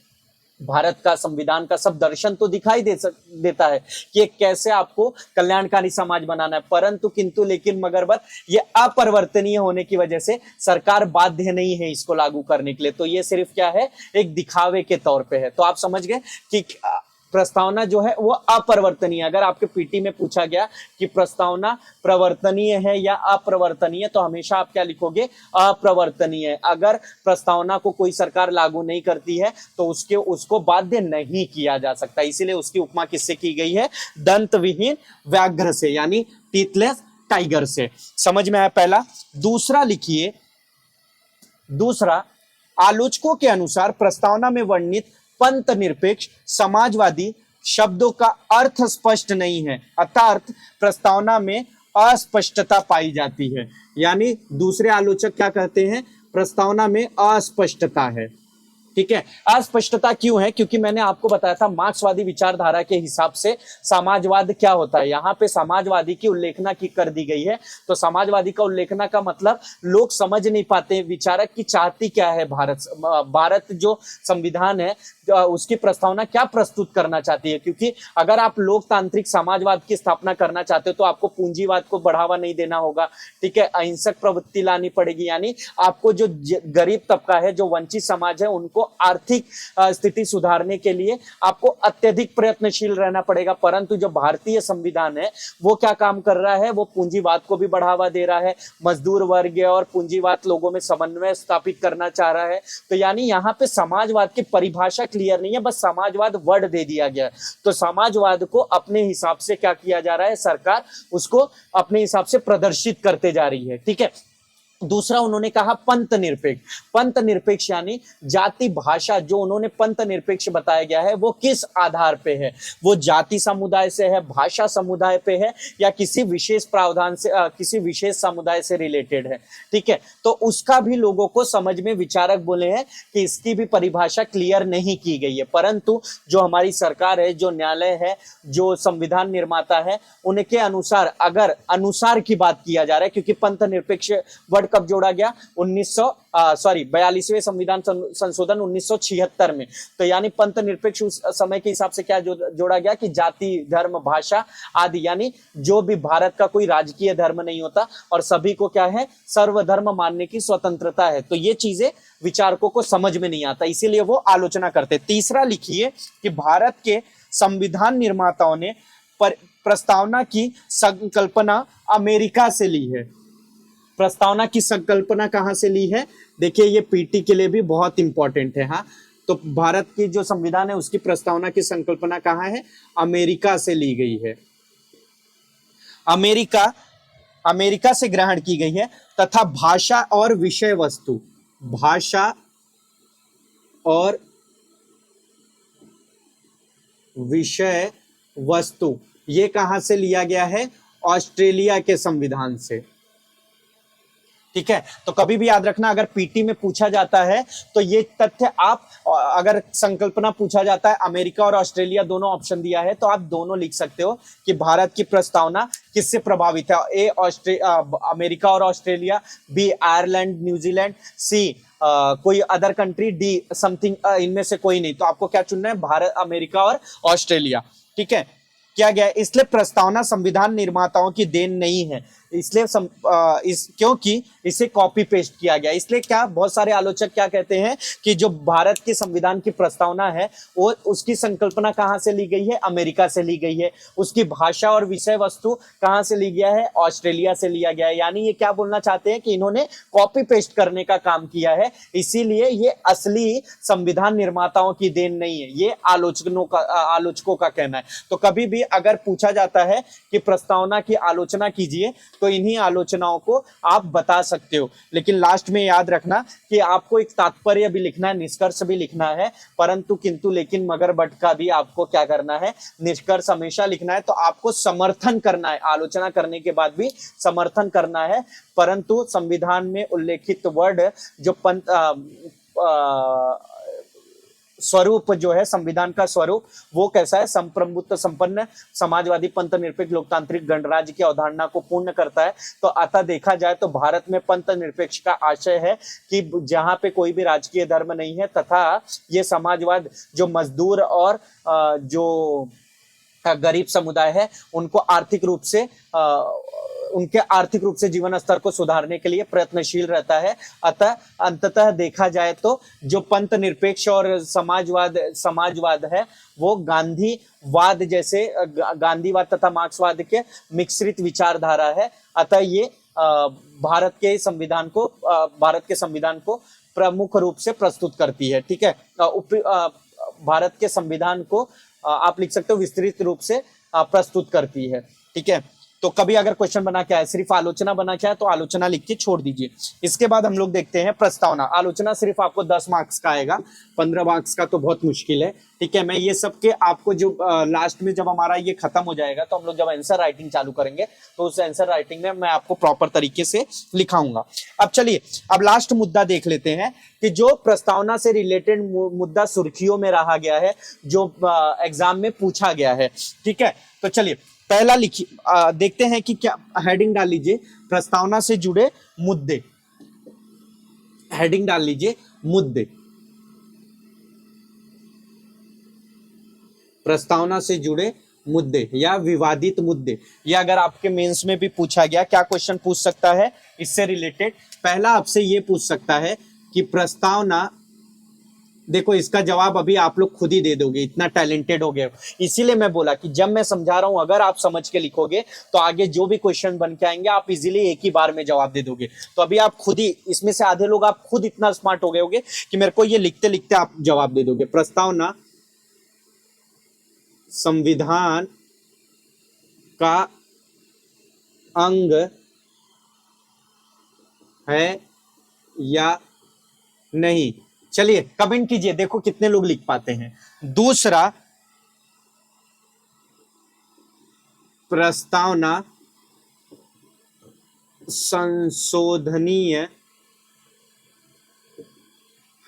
भारत का संविधान का सब दर्शन तो दिखाई देता है कि कैसे आपको कल्याणकारी समाज बनाना है, परंतु किंतु लेकिन मगर बट ये अपरिवर्तनीय होने की वजह से सरकार बाध्य नहीं है इसको लागू करने के लिए। तो ये सिर्फ क्या है, एक दिखावे के तौर पे है। तो आप समझ गए कि प्रस्तावना जो है वो अपरिवर्तनीय। अगर आपके पीटी में पूछा गया कि प्रस्तावना प्रवर्तनीय है या अप्रवर्तनीय, तो हमेशा आप क्या लिखोगे, अप्रवर्तनीय। अगर प्रस्तावना को कोई सरकार लागू नहीं करती है तो उसको बाध्य नहीं किया जा सकता। इसीलिए उसकी उपमा किससे की गई है, दंत विहीन व्याघ्र से, यानी टीथलेस टाइगर से। समझ में आया पहला। दूसरा लिखिए, दूसरा, आलोचकों के अनुसार प्रस्तावना में वर्णित पंथ निरपेक्ष समाजवादी शब्दों का अर्थ स्पष्ट नहीं है, अर्थात प्रस्तावना में अस्पष्टता पाई जाती है। यानी दूसरे आलोचक क्या कहते हैं, प्रस्तावना में अस्पष्टता है। ठीक है, अस्पष्टता क्यों है, क्योंकि मैंने आपको बताया था मार्क्सवादी विचारधारा के हिसाब से समाजवाद क्या होता है। यहाँ पे समाजवादी की उल्लेखना की कर दी गई है। तो समाजवादी का उल्लेखना का मतलब लोग समझ नहीं पाते विचारक की चाहती क्या है। भारत जो संविधान है उसकी प्रस्तावना क्या प्रस्तुत करना चाहती है, क्योंकि अगर आप लोकतांत्रिक समाजवाद की स्थापना करना चाहते हो तो आपको पूंजीवाद को बढ़ावा नहीं देना होगा। ठीक है, अहिंसक प्रवृत्ति लानी पड़ेगी, यानी आपको जो गरीब तबका है, जो वंचित समाज है, उनको आर्थिक स्थिति सुधारने के लिए आपको अत्यधिक प्रयत्नशील रहना पड़ेगा। परंतु जो भारतीय संविधान है वो क्या काम कर रहा है, वो पूंजीवाद को भी बढ़ावा दे रहा है, मजदूर वर्ग और पूंजीवाद लोगों में समन्वय स्थापित करना चाह रहा है। तो यानी यहाँ पे समाजवाद की परिभाषा क्लियर नहीं है, बस समाजवाद वर्ड दे दिया गया है। तो समाजवाद को अपने हिसाब से क्या किया जा रहा है, सरकार उसको अपने हिसाब से प्रदर्शित करते जा रही है। ठीक है, दूसरा उन्होंने कहा पंथ निरपेक्ष। पंथ निरपेक्ष यानी जाति भाषा, जो उन्होंने पंथ निरपेक्ष बताया गया है वो किस आधार पे है, वो जाति समुदाय से है, भाषा समुदाय पे है, या किसी विशेष प्रावधान से किसी विशेष समुदाय से रिलेटेड है। ठीक है, तो उसका भी लोगों को समझ में विचारक बोले हैं कि इसकी भी परिभाषा क्लियर नहीं की गई है। परंतु जो हमारी सरकार है, जो न्यायालय है, जो संविधान निर्माता है, उनके अनुसार, अगर अनुसार की बात किया जा रहा है, क्योंकि पंथ निरपेक्ष वर्ड कब जोड़ा गया, 42वें संविधान संशोधन 1976 में। तो यानी पंथ निरपेक्ष उस समय के हिसाब से क्या जोड़ा गया कि जाति, धर्म, भाषा आदि, यानी जो भी भारत का कोई राजकीय धर्म नहीं होता और सभी को क्या है, सर्वधर्म मानने की स्वतंत्रता है। तो ये चीजें विचारकों को समझ में नहीं आता, इसीलिए वो आलोचना करते। तीसरा लिखिए कि भारत के संविधान निर्माताओं ने प्रस्तावना की संकल्पना अमेरिका से ली है। प्रस्तावना की संकल्पना कहां से ली है, देखिए ये पीटी के लिए भी बहुत इंपॉर्टेंट है। हाँ, तो भारत की जो संविधान है उसकी प्रस्तावना की संकल्पना कहां है, अमेरिका से ली गई है। अमेरिका से ग्रहण की गई है। तथा भाषा और विषय वस्तु, भाषा और विषय वस्तु ये कहां से लिया गया है, ऑस्ट्रेलिया के संविधान से। ठीक है, तो कभी भी याद रखना, अगर पीटी में पूछा जाता है तो ये तथ्य आप, अगर संकल्पना पूछा जाता है, अमेरिका और ऑस्ट्रेलिया दोनों ऑप्शन दिया है, तो आप दोनों लिख सकते हो कि भारत की प्रस्तावना किससे प्रभावित है। ए अमेरिका और ऑस्ट्रेलिया, बी आयरलैंड न्यूजीलैंड, सी कोई अदर कंट्री, डी समथिंग इनमें से कोई नहीं। तो आपको क्या चुनना है, भारत, अमेरिका और ऑस्ट्रेलिया। ठीक है, क्या गया, इसलिए प्रस्तावना संविधान निर्माताओं की देन नहीं है, इसलिए क्योंकि इसे कॉपी पेस्ट किया गया। इसलिए क्या बहुत सारे आलोचक क्या कहते हैं कि जो भारत के संविधान की प्रस्तावना है वो, उसकी संकल्पना कहां से ली गई है, अमेरिका से ली गई है। उसकी भाषा और विषय वस्तु कहां से ली गया है, ऑस्ट्रेलिया से लिया गया है। यानी ये क्या बोलना चाहते हैं कि इन्होंने कॉपी पेस्ट करने का काम किया है, इसीलिए ये असली संविधान निर्माताओं की देन नहीं है, ये आलोचकों का कहना है। तो कभी भी अगर पूछा जाता है कि प्रस्तावना की आलोचना कीजिए तो इन्हीं आलोचनाओं को आप बता सकते हो। लेकिन लास्ट में याद रखना कि आपको एक तात्पर्य भी लिखना है, निष्कर्ष भी लिखना है, परंतु किंतु लेकिन मगर बट का भी आपको क्या करना है, निष्कर्ष हमेशा लिखना है। तो आपको समर्थन करना है, आलोचना करने के बाद भी समर्थन करना है। परंतु संविधान में उल्लेखित वर्ड जो स्वरूप जो है संविधान का स्वरूप वो कैसा है, संप्रभुत्व संपन्न समाजवादी पंथ निरपेक्ष लोकतांत्रिक गणराज्य की अवधारणा को पूर्ण करता है। तो अतः देखा जाए तो भारत में पंथ निरपेक्ष का आशय है कि जहां पे कोई भी राजकीय धर्म नहीं है तथा ये समाजवाद जो मजदूर और जो गरीब समुदाय है उनको उनके आर्थिक रूप से जीवन स्तर को सुधारने के लिए प्रयत्नशील रहता है। अतः अंततः देखा जाए तो जो पंथ निरपेक्ष और समाजवाद है वो गांधीवाद जैसे गांधीवाद तथा मार्क्सवाद के मिश्रित विचारधारा है। अतः ये भारत के संविधान को प्रमुख रूप से प्रस्तुत करती है। ठीक है, भारत के संविधान को आप लिख सकते हो विस्तृत रूप से प्रस्तुत करती है। ठीक है, तो कभी अगर क्वेश्चन बना क्या है, सिर्फ आलोचना बना क्या है तो आलोचना लिख के छोड़ दीजिए। इसके बाद हम लोग देखते हैं प्रस्तावना। आलोचना सिर्फ आपको 10 मार्क्स का आएगा, 15 मार्क्स का तो बहुत मुश्किल है। ठीक है, मैं ये सब के आपको जो लास्ट में जब हमारा ये खत्म हो जाएगा तो हम लोग जब आंसर राइटिंग चालू करेंगे तो उस आंसर राइटिंग में मैं आपको प्रॉपर तरीके से लिखाऊंगा। अब चलिए अब लास्ट मुद्दा देख लेते हैं कि जो प्रस्तावना से रिलेटेड मुद्दा सुर्खियों में रहा गया है, जो एग्जाम में पूछा गया है। ठीक है, तो चलिए पहला लिखिए, देखते हैं कि क्या हेडिंग डाल लीजिए, प्रस्तावना से जुड़े मुद्दे। हेडिंग डाल लीजिए मुद्दे, प्रस्तावना से जुड़े मुद्दे या विवादित मुद्दे। या अगर आपके मेंस में भी पूछा गया, क्या क्वेश्चन पूछ सकता है इससे रिलेटेड, पहला आपसे ये पूछ सकता है कि प्रस्तावना, देखो इसका जवाब अभी आप लोग खुद ही दे दोगे, इतना टैलेंटेड हो गए। इसीलिए मैं बोला कि जब मैं समझा रहा हूं अगर आप समझ के लिखोगे तो आगे जो भी क्वेश्चन बन के आएंगे आप इजीली एक ही बार में जवाब दे दोगे। तो अभी आप खुद ही, इसमें से आधे लोग आप खुद इतना स्मार्ट हो गए होगे कि मेरे को ये लिखते लिखते आप जवाब दे दोगे। प्रस्तावना संविधान का अंग है या नहीं? चलिए कमेंट कीजिए, देखो कितने लोग लिख पाते हैं। दूसरा, प्रस्तावना संशोधनीय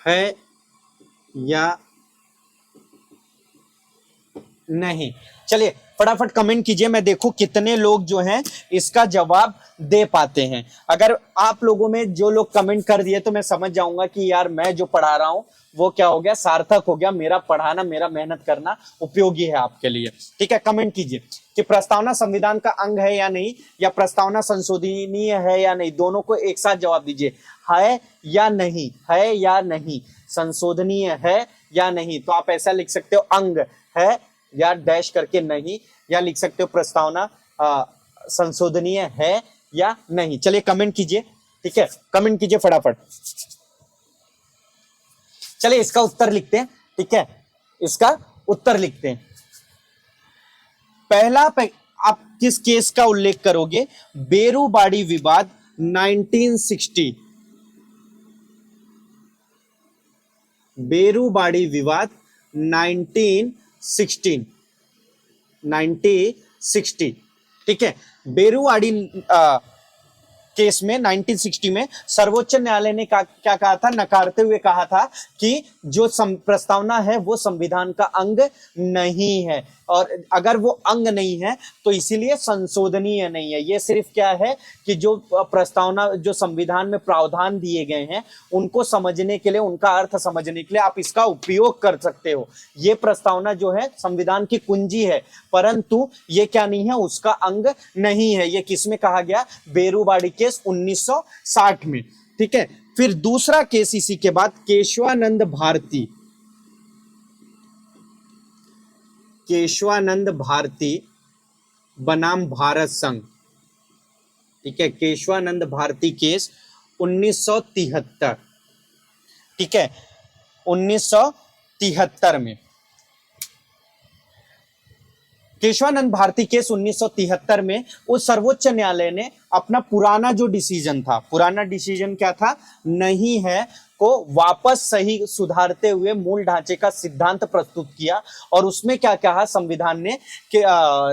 है या नहीं? चलिए फटाफट कमेंट कीजिए, मैं देखूं कितने लोग जो हैं इसका जवाब दे पाते हैं। अगर आप लोगों में जो लोग कमेंट कर दिए तो मैं समझ जाऊंगा कि यार मैं जो पढ़ा रहा हूं वो क्या हो गया, सार्थक हो गया, मेरा पढ़ाना, मेरा मेहनत करना उपयोगी है आपके लिए। ठीक है, कमेंट कीजिए कि प्रस्तावना संविधान का अंग है या नहीं, या प्रस्तावना संशोधनीय है या नहीं। दोनों को एक साथ जवाब दीजिए, है या नहीं, है या नहीं, संशोधनीय है या नहीं। तो आप ऐसा लिख सकते हो, अंग है या डैश करके नहीं, या लिख सकते हो प्रस्तावना संशोधनीय है या नहीं। चलिए कमेंट कीजिए, ठीक है, कमेंट कीजिए फटाफट। चलिए इसका उत्तर लिखते हैं। ठीक है, इसका उत्तर लिखते हैं। पहला आप किस केस का उल्लेख करोगे? बेरूबाड़ी विवाद 1960, बेरूबाड़ी विवाद 1960। ठीक है, बेरूवाड़ी केस में 1960 में सर्वोच्च न्यायालय ने क्या कहा था, नकारते हुए कहा था कि जो प्रस्तावना है वो संविधान का अंग नहीं है, और अगर वो अंग नहीं है तो इसीलिए संशोधनीय नहीं है। ये सिर्फ क्या है कि जो प्रस्तावना, जो संविधान में प्रावधान दिए गए हैं उनको समझने के लिए, उनका अर्थ समझने के लिए आप इसका उपयोग कर सकते हो। ये प्रस्तावना जो है संविधान की कुंजी है, परंतु ये क्या नहीं है, उसका अंग नहीं है। ये किसमें कहा गया? बेरूबाड़ी केस 1960 में। ठीक है, फिर दूसरा केस इसी के बाद केशवानंद भारती, केशवानंद भारती बनाम भारत संघ। ठीक है, केशवानंद भारती केस 1973। ठीक है, 1973 में केशवानंद भारती केस 1973 में उस सर्वोच्च न्यायालय ने अपना पुराना जो डिसीजन था, पुराना डिसीजन क्या था, नहीं है को वापस सही सुधारते हुए मूल ढांचे का सिद्धांत प्रस्तुत किया। और उसमें क्या कहा संविधान ने कि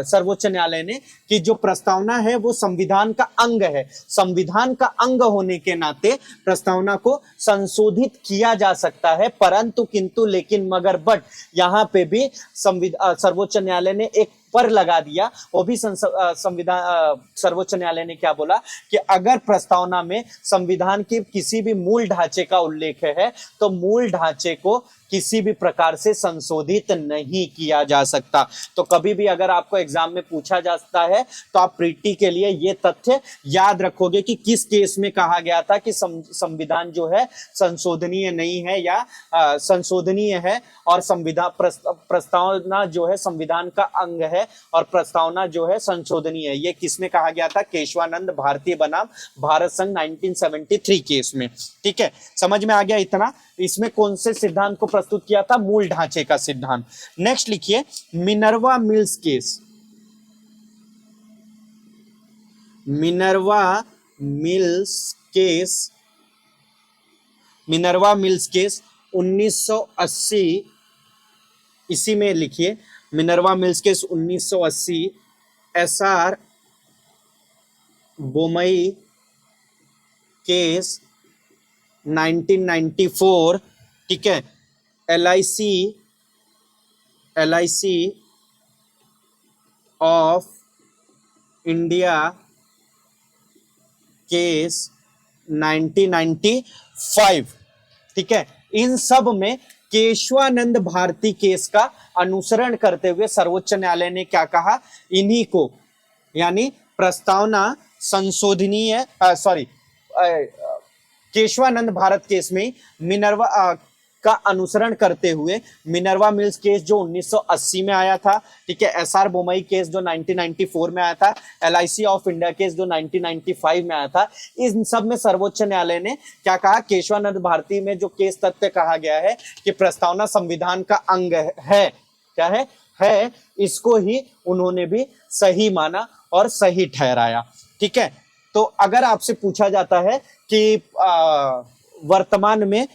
सर्वोच्च न्यायालय ने कि जो प्रस्तावना है वो संविधान का अंग है, संविधान का अंग होने के नाते प्रस्तावना को संशोधित किया जा सकता है, परंतु किंतु लेकिन मगर बट यहाँ पे भी सर्वोच्च न्यायालय ने एक पर लगा दिया। वो भी संविधान सर्वोच्च न्यायालय ने क्या बोला कि अगर प्रस्तावना में संविधान के किसी भी मूल ढांचे का उल्लेख है तो मूल ढांचे को किसी भी प्रकार से संशोधित नहीं किया जा सकता। तो कभी भी अगर आपको एग्जाम में पूछा जाता है तो आप प्रीटी के लिए ये तथ्य याद रखोगे कि किस केस में कहा गया था कि संविधान जो है संशोधनीय नहीं है या संशोधनीय है, और संविधान प्रस्तावना जो है संविधान का अंग है और प्रस्तावना जो है संशोधनीय है। ये किसमें कहा गया था, केशवानंद भारती बनाम भारत संघ 1973 केस में। ठीक है, समझ में आ गया इतना। इसमें कौन से सिद्धांत को प्रस्तुत किया था, मूल ढांचे का सिद्धांत। नेक्स्ट लिखिए Minerva mills case. Minerva mills case, Minerva mills case 1980, इसी में लिखिए Minerva mills case 1980, SR Bommai case 1994, ठीक है, LIC ऑफ इंडिया केस 1995, ठीक है। इन सब में केशवानंद भारती केस का अनुसरण करते हुए सर्वोच्च न्यायालय ने क्या कहा, इन्हीं को यानी प्रस्तावना संशोधनीय केशवानंद भारत केस में मिनर्वा का अनुसरण करते हुए मिनर्वा मिल्स केस जो 1980 में आया था, ठीक है, SR बोमई केस जो 1994 में आया था, LIC ऑफ इंडिया केस जो 1995 में आया था, इन सब में सर्वोच्च न्यायालय ने क्या कहा, केशवानंद भारती में जो केस तथ्य कहा गया है कि प्रस्तावना संविधान का अंग है, क्या है, इसको ही उन्होंने भी सही माना और सही ठहराया। ठीक है, तो अगर आपसे पूछा जाता है कि वर्तमान में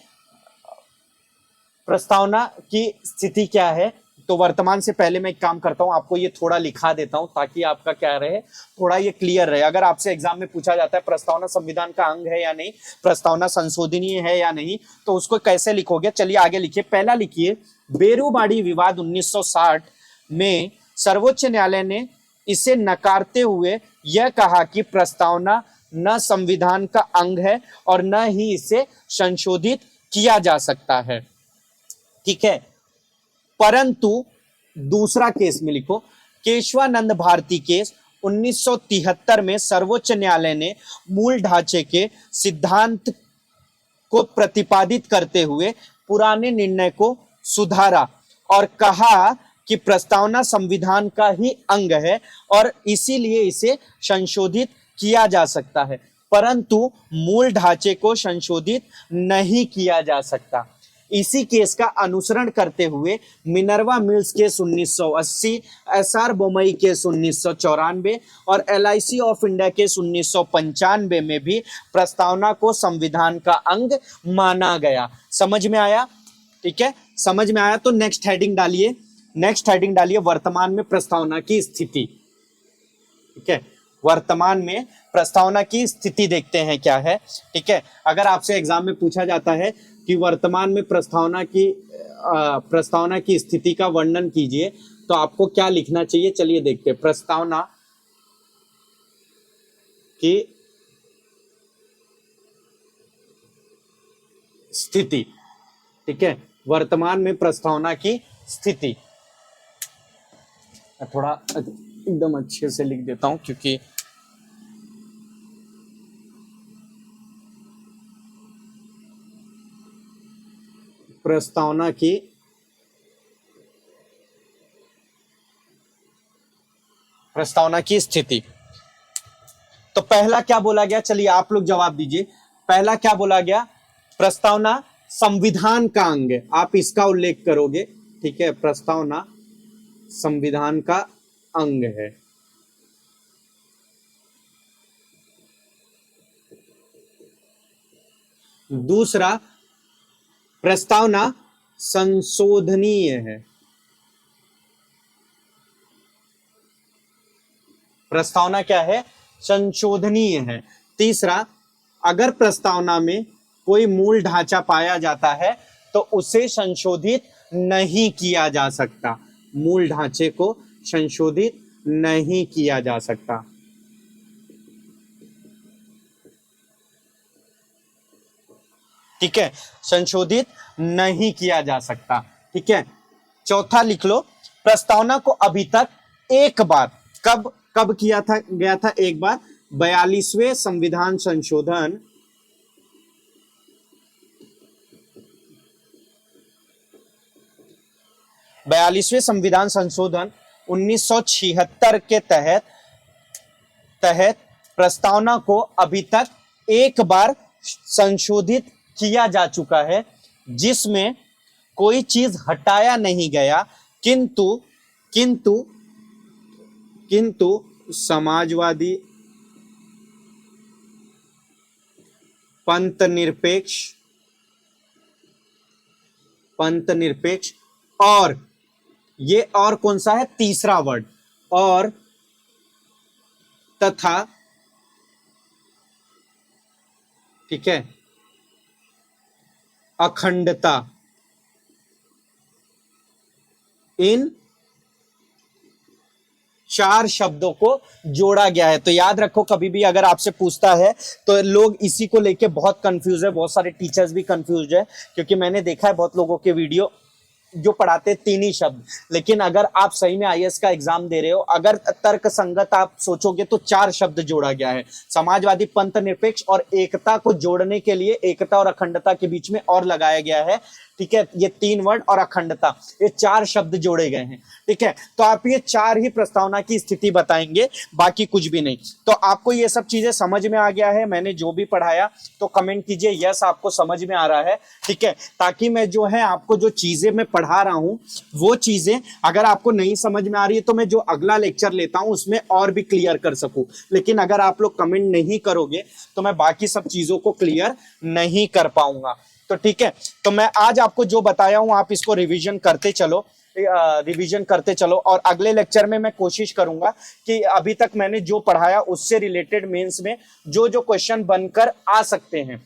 प्रस्तावना की स्थिति क्या है, तो वर्तमान से पहले मैं एक काम करता हूं, आपको ये थोड़ा लिखा देता हूं ताकि आपका क्या रहे, थोड़ा ये क्लियर रहे। अगर आपसे एग्जाम में पूछा जाता है प्रस्तावना संविधान का अंग है या नहीं, प्रस्तावना संशोधनीय है या नहीं, तो उसको कैसे लिखोगे, चलिए आगे लिखिए। पहला लिखिए, बेरूबाड़ी विवाद 1960 में सर्वोच्च न्यायालय ने इसे नकारते हुए यह कहा कि प्रस्तावना न संविधान का अंग है और न ही इसे संशोधित किया जा सकता है। ठीक है, परंतु दूसरा केस में लिखो, केशवानंद भारती केस 1973 में सर्वोच्च न्यायालय ने मूल ढांचे के सिद्धांत को प्रतिपादित करते हुए पुराने निर्णय को सुधारा और कहा कि प्रस्तावना संविधान का ही अंग है और इसीलिए इसे संशोधित किया जा सकता है, परंतु मूल ढांचे को संशोधित नहीं किया जा सकता। इसी केस का अनुसरण करते हुए Minerva mills case 1980, SR Bommai case 1994 और LIC ऑफ इंडिया केस 1995 में भी प्रस्तावना को संविधान का अंग माना गया। समझ में आया? ठीक है, समझ में आया तो नेक्स्ट हेडिंग डालिए, नेक्स्ट हेडिंग डालिए वर्तमान में प्रस्तावना की स्थिति। ठीक है, वर्तमान में प्रस्तावना की स्थिति देखते हैं क्या है। ठीक है, अगर आपसे एग्जाम में पूछा जाता है कि वर्तमान में प्रस्तावना की स्थिति का वर्णन कीजिए, तो आपको क्या लिखना चाहिए, चलिए देखते हैं। प्रस्तावना की स्थिति, ठीक है, वर्तमान में प्रस्तावना की स्थिति। थोड़ा एकदम अच्छे से लिख देता हूं क्योंकि प्रस्तावना की स्थिति। तो पहला क्या बोला गया, चलिए आप लोग जवाब दीजिए। पहला क्या बोला गया, प्रस्तावना संविधान का अंग है, आप इसका उल्लेख करोगे। ठीक है, प्रस्तावना संविधान का अंग है। दूसरा, प्रस्तावना संशोधनीय है। प्रस्तावना क्या है? संशोधनीय है। तीसरा, अगर प्रस्तावना में कोई मूल ढांचा पाया जाता है तो उसे संशोधित नहीं किया जा सकता। मूल ढांचे को संशोधित नहीं किया जा सकता। ठीक है, संशोधित नहीं किया जा सकता। ठीक है, चौथा लिख लो, प्रस्तावना को अभी तक एक बार, कब कब किया था गया था? एक बार 42वें संविधान संशोधन 42वें संविधान संशोधन 1976 के तहत प्रस्तावना को अभी तक एक बार संशोधित किया जा चुका है, जिसमें कोई चीज हटाया नहीं गया, किंतु किंतु किंतु समाजवादी, पंथ निरपेक्ष और ये और कौन सा है? तीसरा वर्ड, और तथा, ठीक है, अखंडता, इन 4 शब्दों को जोड़ा गया है। तो याद रखो, कभी भी अगर आपसे पूछता है तो लोग इसी को लेके बहुत कंफ्यूज है, बहुत सारे टीचर्स भी कंफ्यूज है, क्योंकि मैंने देखा है बहुत लोगों के वीडियो जो पढ़ाते 3 ही शब्द, लेकिन अगर आप सही में आईएएस का एग्जाम दे रहे हो, अगर तर्क संगत आप सोचोगे तो 4 शब्द जोड़ा गया है। समाजवादी, पंथ निरपेक्ष और एकता को जोड़ने के लिए एकता और अखंडता के बीच में और लगाया गया है। ठीक है, ये 3 वर्ड और अखंडता, ये 4 शब्द जोड़े गए हैं। ठीक है, तो आप ये 4 ही प्रस्तावना की स्थिति बताएंगे, बाकी कुछ भी नहीं। तो आपको ये सब चीजें समझ में आ गया है? मैंने जो भी पढ़ाया तो कमेंट कीजिए यस आपको समझ में आ रहा है। ठीक है, ताकि मैं जो है आपको जो चीजें मैं पढ़ा रहा हूं वो चीजें अगर आपको नहीं समझ में आ रही है तो मैं जो अगला लेक्चर लेता हूं उसमें और भी क्लियर कर सकूं। लेकिन अगर आप लोग कमेंट नहीं करोगे तो मैं बाकी सब चीजों को क्लियर नहीं कर पाऊंगा। तो ठीक है, तो मैं आज आपको जो बताया हूं आप इसको रिवीजन करते चलो और अगले लेक्चर में मैं कोशिश करूंगा कि अभी तक मैंने जो पढ़ाया उससे रिलेटेड मेंस में जो जो क्वेश्चन बनकर आ सकते हैं,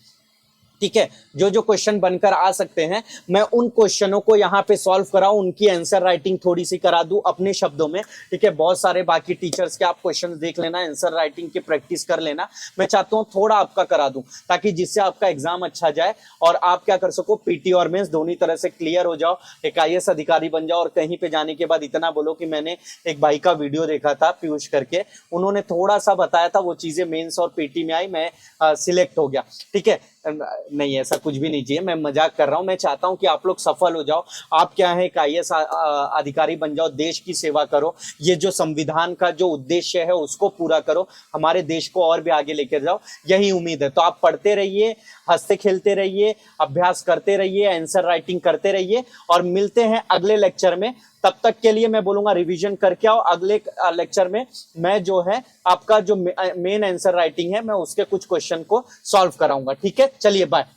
ठीक है, जो जो क्वेश्चन बनकर आ सकते हैं मैं उन क्वेश्चनों को यहाँ पे सॉल्व कराऊं, उनकी आंसर राइटिंग थोड़ी सी करा दूं अपने शब्दों में। ठीक है, बहुत सारे बाकी टीचर्स के आप क्वेश्चन देख लेना, आंसर राइटिंग की प्रैक्टिस कर लेना। मैं चाहता हूं थोड़ा आपका करा दूं ताकि जिससे आपका एग्जाम अच्छा जाए और आप क्या कर सको, पीटी और मेंस दोनों तरह से क्लियर हो जाओ, एक आईएएस अधिकारी बन जाओ। और कहीं पे जाने के बाद इतना बोलो कि मैंने एक भाई का वीडियो देखा था पीयूष करके, उन्होंने थोड़ा सा बताया था, वो चीजें मेंस और पीटी में आई, मैं सिलेक्ट हो गया। ठीक है, नहीं ऐसा कुछ भी नहीं चाहिए, मैं मजाक कर रहा हूं। मैं चाहता हूं कि आप लोग सफल हो जाओ, आप क्या है आईएएस अधिकारी बन जाओ, देश की सेवा करो, ये जो संविधान का जो उद्देश्य है उसको पूरा करो, हमारे देश को और भी आगे लेकर जाओ, यही उम्मीद है। तो आप पढ़ते रहिए, हंसते खेलते रहिए, अभ्यास करते रहिए, आंसर राइटिंग करते रहिए और मिलते हैं अगले लेक्चर में। तब तक के लिए मैं बोलूंगा रिवीजन करके आओ। अगले लेक्चर में मैं जो है आपका जो मेन आंसर राइटिंग है मैं उसके कुछ क्वेश्चन को सॉल्व कराऊंगा। ठीक है, चलिए बाय।